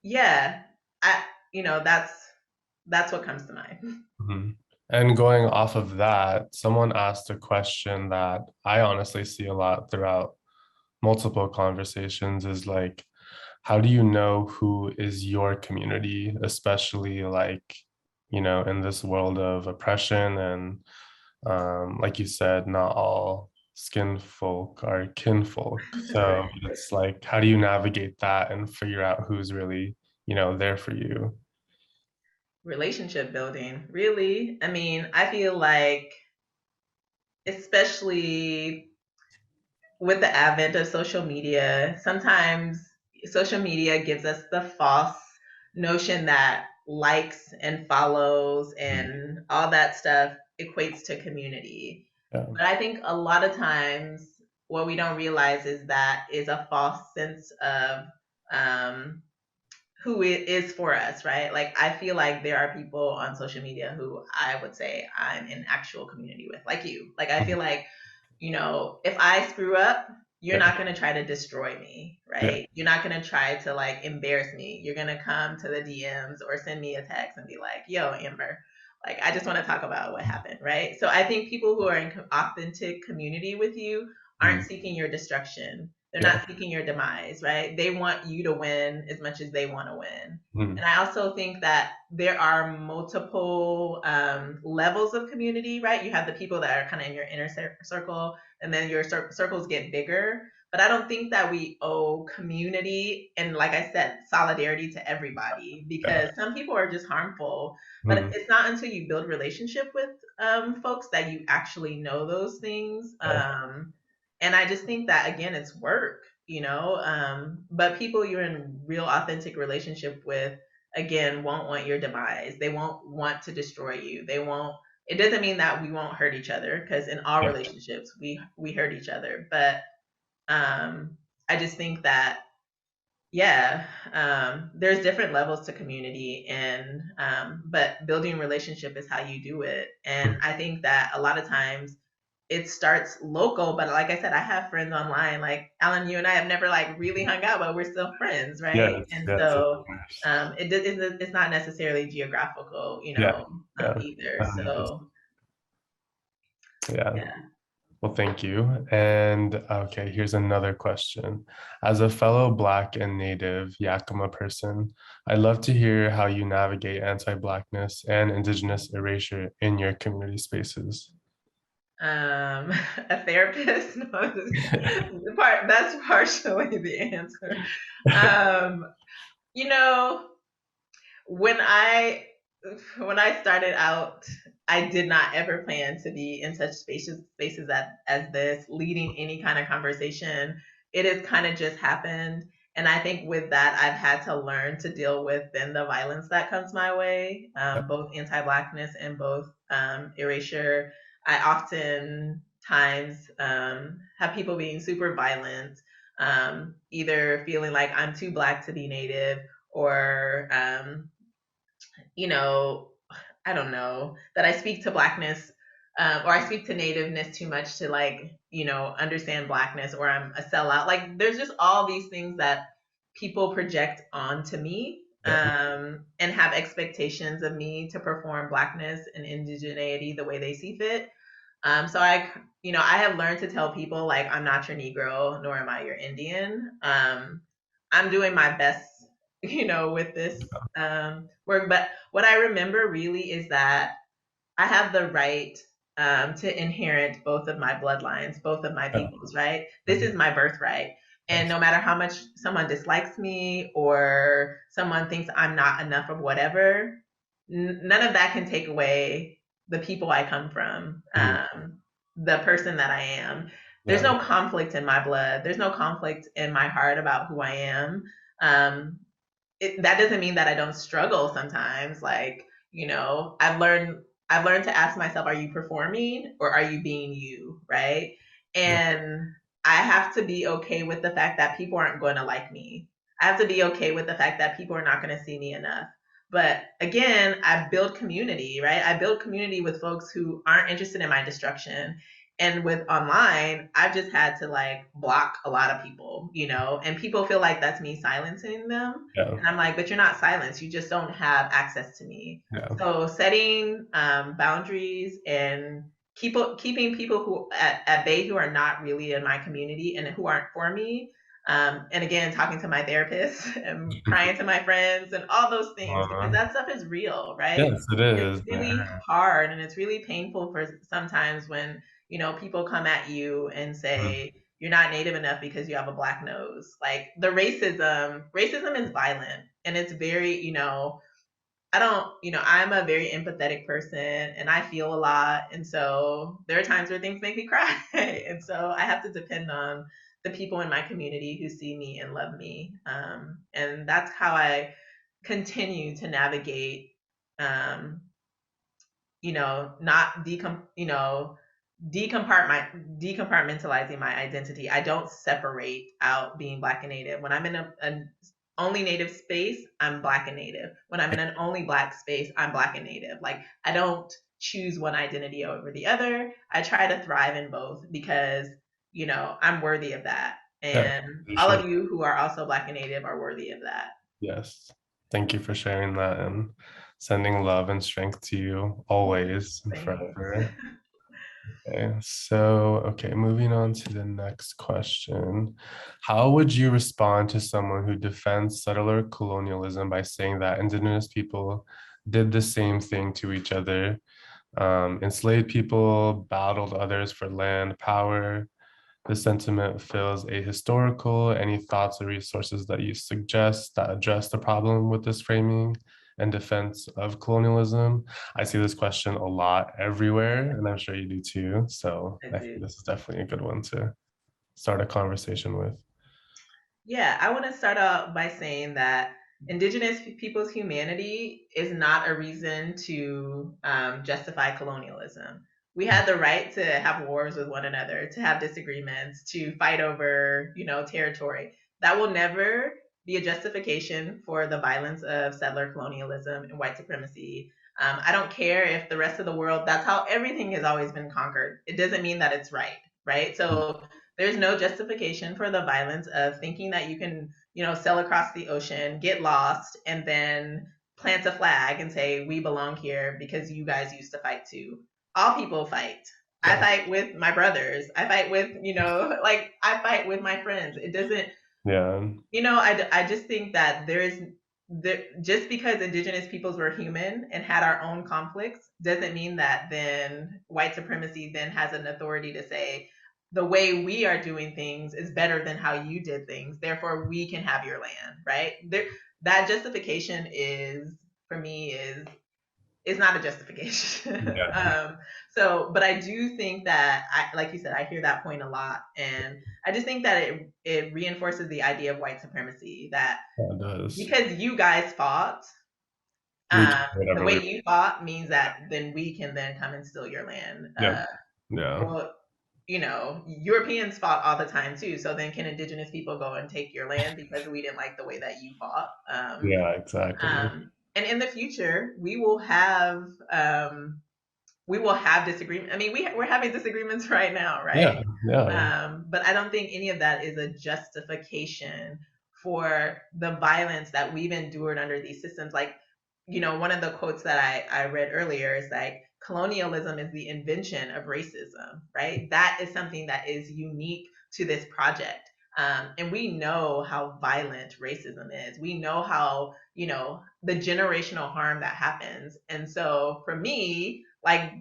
yeah, I, that's what comes to mind. Mhm. And going off of that, someone asked a question that I honestly see a lot throughout multiple conversations is like, how do you know who is your community, especially like, in this world of oppression and like you said, not all. skin folk are kinfolk. So it's like, how do you navigate that and figure out who's really, there for you? Relationship building, really. I mean, I feel like, especially with the advent of social media, sometimes social media gives us the false notion that likes and follows Mhm. and all that stuff equates to community. Yeah. But I think a lot of times what we don't realize is that is a false sense of um, who it is for us, right? Like I feel like there are people on social media who I would say I'm in actual community with, like you. Like I Mhm. feel like, if I screw up, you're Yeah. not going to try to destroy me, Yeah. right? You're not going to try to like embarrass me. You're going to come to the DMs or send me a text and be like, yo, Amber, like I just want to talk about what happened, right? So I think people who are in authentic community with you aren't Mhm. seeking your destruction. They're Yeah. not seeking your demise, right? They want you to win as much as they want to win. And Mhm. I also think that there are multiple levels of community, right? You have the people that are kind of in your inner circle, and then your circles get bigger. But I don't think that we owe community and, like I said, solidarity to everybody Yeah. because some people are just harmful. But Mhm. it's not until you build relationship with folks that you actually know those things. Yeah. And I just think that again, it's work, but people you're in real authentic relationship with again won't want your demise. They won't want to destroy you. They won't. It doesn't mean that we won't hurt each other because in all Yeah. relationships we hurt each other. But I just think that yeah, there's different levels to community, and but building relationship is how you do it. And I think that a lot of times it starts local, but like I said, I have friends online. Like Alan, you and I have never like really hung out, but we're still friends, right? Yes. And Yes. Of so course. it's not necessarily geographical, Yeah. Yeah. either. 100%. So Yeah. yeah. Well, thank you. And okay, here's another question. As a fellow Black and Native Yakima person, I'd love to hear how you navigate anti-Blackness and Indigenous erasure in your community spaces. A therapist. No, that's partially the answer. Um, you know, when I when I started out, I did not ever plan to be in such spaces as this, leading any kind of conversation. It has kind of just happened. And I think with that, I've had to learn to deal with then the violence that comes my way, both anti-blackness and both erasure. I oftentimes have people being super violent, either feeling like I'm too black to be native or you know, I don't know, that I speak to blackness or I speak to nativeness too much to like, understand blackness or I'm a sellout. Like there's just all these things that people project onto me Yeah. and have expectations of me to perform blackness and indigeneity the way they see fit. So I have learned to tell people like I'm not your Negro, nor am I your Indian. I'm doing my best, with this work. But what I remember really is that I have the right to inherit both of my bloodlines, both of my Yeah. peoples, right? This is Mhm. my birthright. And Yes. no matter how much someone dislikes me or someone thinks I'm not enough of whatever, none of that can take away the people I come from, Mhm. the person that I am. There's Yeah. no conflict in my blood. There's no conflict in my heart about who I am. Um, that doesn't mean that I don't struggle sometimes. Like, I've learned to ask myself, are you performing or are you being you? Right. Yeah. And I have to be okay with the fact that people aren't going to like me. I have to be okay with the fact that people are not going to see me enough. But again, I build community, right? I build community with folks who aren't interested in my destruction. And with online, I've just had to like block a lot of people, and people feel like that's me silencing them. Yeah. And I'm like, but you're not silenced. You just don't have access to me. Yeah. So setting boundaries and keeping people who at bay who are not really in my community and who aren't for me, And again, talking to my therapist and crying to my friends and all those things, because Uh, that stuff is real, right? yes, it It's is. really hard and it's really painful for sometimes when, people come at you and say, you're not native enough because you have a black nose. Like the racism is violent and it's very, I don't, I'm a very empathetic person and I feel a lot. And so there are times where things make me cry. And so I have to depend on the people in my community who see me and love me. And that's how I continue to navigate, um, not decompartmentalizing my identity. I don't separate out being black and native. When I'm in an only native space, I'm black and native. When I'm in an only black space, I'm black and native. Like I don't choose one identity over the other. I try to thrive in both because, I'm worthy of that. Yeah, And you all should. of you who are also black and native are worthy of that. Yes. Thank you for sharing that and sending love and strength to you always and Thanks. forever. Okay, moving on to the next question. How would you respond to someone who defends settler colonialism by saying that Indigenous people did the same thing to each other? Enslaved people battled others for land, power. The sentiment feels ahistorical. Any thoughts or resources that you suggest that address the problem with this framing and defense of colonialism? I see this question a lot everywhere, and I'm sure you do too. So I I think do. this is definitely a good one to start a conversation with. Yeah, I want to start out by saying that Indigenous people's humanity is not a reason to justify colonialism. We had the right to have wars with one another, to have disagreements, to fight over, territory. That will never be a justification for the violence of settler colonialism and white supremacy. I don't care if the rest of the world, that's how everything has always been conquered. It doesn't mean that it's right, right? So there's no justification for the violence of thinking that you can, sail across the ocean, get lost, and then plant a flag and say, we belong here because you guys used to fight too. All people fight. I Yeah. fight with my brothers. I fight with, like I fight with my friends. It doesn't, Yeah. I just think that just because indigenous peoples were human and had our own conflicts doesn't mean that then white supremacy then has an authority to say the way we are doing things is better than how you did things, therefore we can have your land, right? That justification is, for me, is not a justification. Yeah. But I do think that, like you said, I hear that point a lot, and I just think that it reinforces the idea of white supremacy that That does. because you guys fought, We can do the whatever we way you fought means that then we can then come and steal your land. Yep. Yeah. Well, Europeans fought all the time too. So then can indigenous people go and take your land because we didn't like the way that you fought? Yeah, exactly. And in the future, we will have disagreement. I mean, we're having disagreements right now, right? Yeah. Yeah. But I don't think any of that is a justification for the violence that we've endured under these systems. Like, one of the quotes that I read earlier is like, colonialism is the invention of racism, right? That is something that is unique to this project. And we know how violent racism is. We know how, the generational harm that happens. And so for me, like,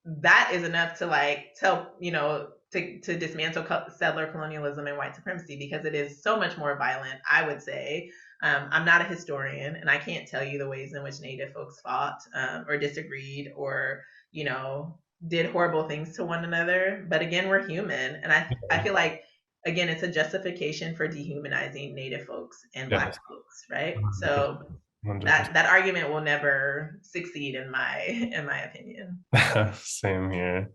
that is enough to like tell, to dismantle settler colonialism and white supremacy because it is so much more violent, I would say. I'm not a historian and I can't tell you the ways in which Native folks fought, or disagreed, or, did horrible things to one another. But again, we're human. And I feel like, again, it's a justification for dehumanizing Native folks and Black Yes. folks, right? 100%. So 100%. that argument will never succeed in my opinion. Same here.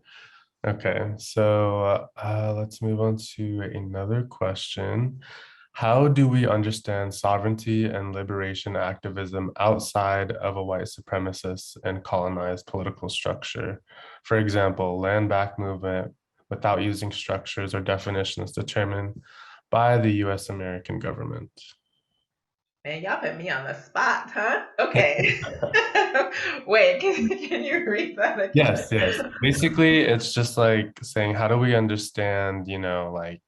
Okay, so let's move on to another question. How do we understand sovereignty and liberation activism outside of a white supremacist and colonized political structure? For example, land back movement without using structures or definitions determined by the US American government. Man, y'all put me on the spot, huh? Okay. Wait, can you read that Yes, yes. again? Basically, it's just like saying, how do we understand, like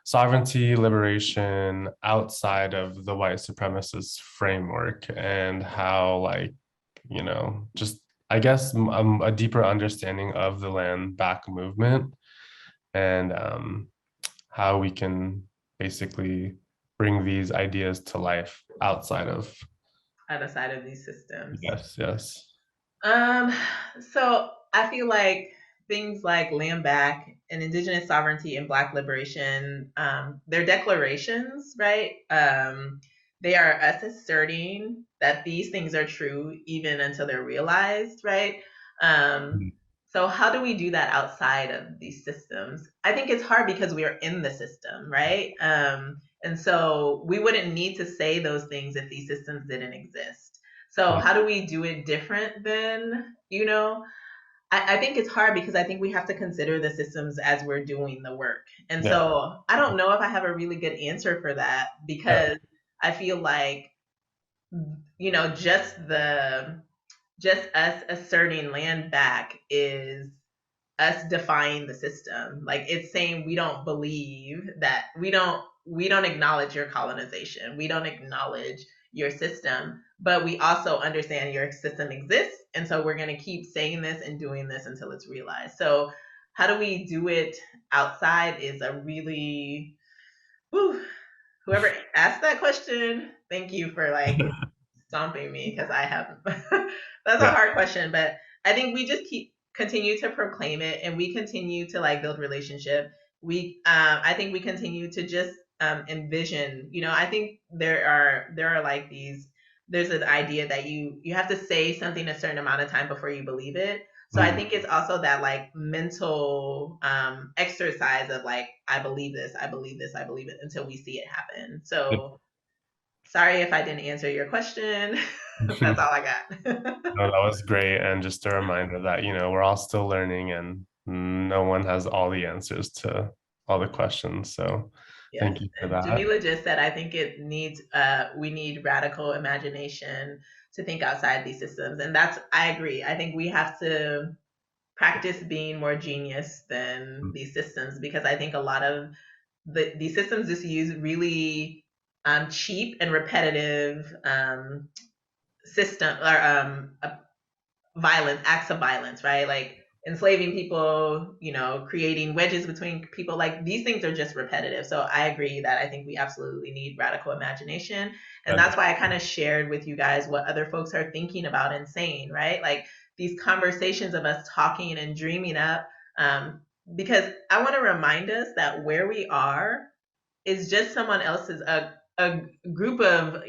sovereignty, liberation outside of the white supremacist framework, and how, like, just I guess a deeper understanding of the land back movement, and how we can basically bring these ideas to life outside of these systems. yes, yes. Um, so I feel like things like land back and indigenous sovereignty and black liberation, they're declarations, right? They are us asserting that these things are true even until they're realized, right? Um, Mhm. so how do we do that outside of these systems? I think it's hard because we are in the system, right? And so we wouldn't need to say those things if these systems didn't exist. So Yeah, how do we do it different than, I think it's hard because I think we have to consider the systems as we're doing the work. And yeah, so I don't know if I have a really good answer for that yeah. because I feel like, just just us asserting land back is us defying the system. Like it's saying we don't believe that we don't acknowledge your colonization. We don't acknowledge your system, but we also understand your system exists. And so we're going to keep saying this and doing this until it's realized. So how do we do it outside is a really, whew, whoever asked that question, thank you for like stomping me because I have that's a Yeah, hard question, but I think we just keep continue to proclaim it and we continue to like build relationship. I think we continue to just envision. I think there are like there's an idea that you have to say something a certain amount of time before you believe it. So I mm, think it's also that like mental exercise of like I believe this, I believe this, I believe it until we see it happen. So sorry if I didn't answer your question. That's all I got. no, that was great. And just a reminder that, we're all still learning and no one has all the answers to all the questions. So Yes. thank you for And that. Jamila just said, I think we need radical imagination to think outside these systems. And I agree. I think we have to practice being more genius than these systems because I think a lot of these systems just use really cheap and repetitive system or violence, acts of violence, right? Like enslaving people, creating wedges between people. Like these things are just repetitive. So I agree that I think we absolutely need radical imagination. And Yeah, that's why I kind of shared with you guys what other folks are thinking about and saying, right? Like these conversations of us talking and dreaming up. Because I want to remind us that where we are is just someone else's a group of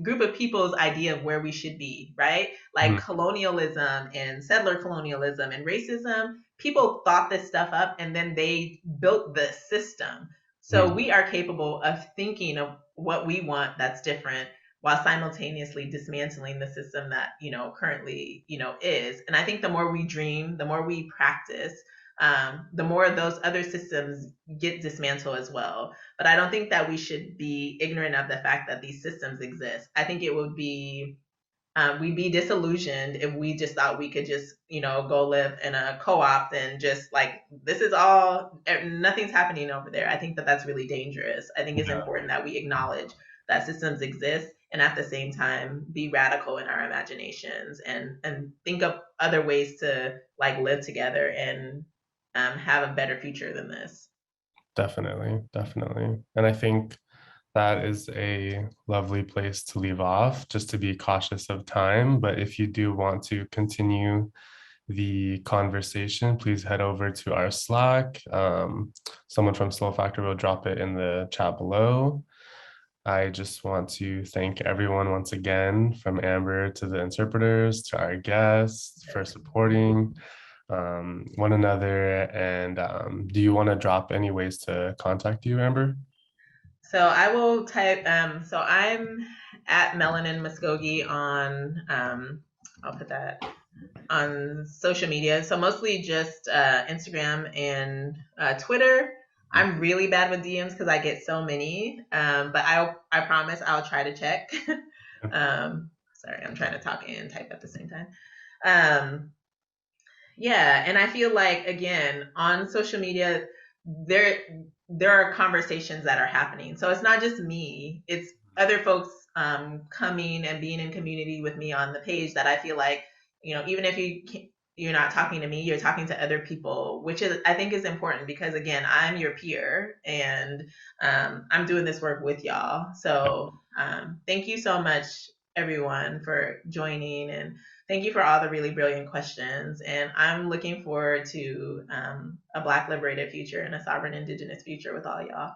group of people's idea of where we should be, right? Like mhm, colonialism and settler colonialism and racism, people thought this stuff up and then they built the system. So mhm. we are capable of thinking of what we want that's different while simultaneously dismantling the system that currently is. And I think the more we dream, the more we practice, the more those other systems get dismantled as well. But I don't think that we should be ignorant of the fact that these systems exist. I think it would be we'd be disillusioned if we just thought we could just go live in a co-op and just like this is all nothing's happening over there. I think that that's really dangerous. I think it's Yeah, important that we acknowledge that systems exist and at the same time be radical in our imaginations and think of other ways to like live together and have a better future than this. definitely, definitely. And I think that is a lovely place to leave off, just to be cautious of time. But if you do want to continue the conversation, please head over to our Slack. Someone from Slow Factor will drop it in the chat below. I just want to thank everyone once again, from Amber to the interpreters to our guests, for supporting one another. And do you want to drop any ways to contact you, Amber? So I will type. So I'm at Melanin Mvskoke on. I'll put that on social media. So mostly just Instagram and Twitter. I'm really bad with DMs because I get so many. But I promise I'll try to check. Sorry, I'm trying to talk and type at the same time. Um, yeah, and I feel like again on social media there there are conversations that are happening. So it's not just me, it's other folks coming and being in community with me on the page that I feel like, even if you're not talking to me, you're talking to other people, which is, I think, is important because, again, I'm your peer and I'm doing this work with y'all. So thank you so much, everyone, for joining, and thank you for all the really brilliant questions. And I'm looking forward to a Black liberated future and a sovereign Indigenous future with all y'all.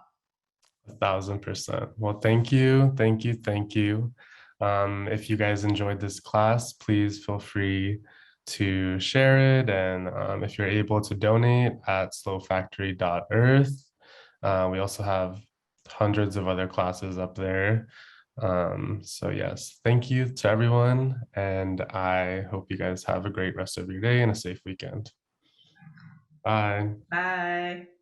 1,000%. Well, thank you, thank you, thank you. If you guys enjoyed this class, please feel free to share it. And if you're able to donate at slowfactory.earth. We also have hundreds of other classes up there. So yes, thank you to everyone. And I hope you guys have a great rest of your day and a safe weekend. Bye. Bye.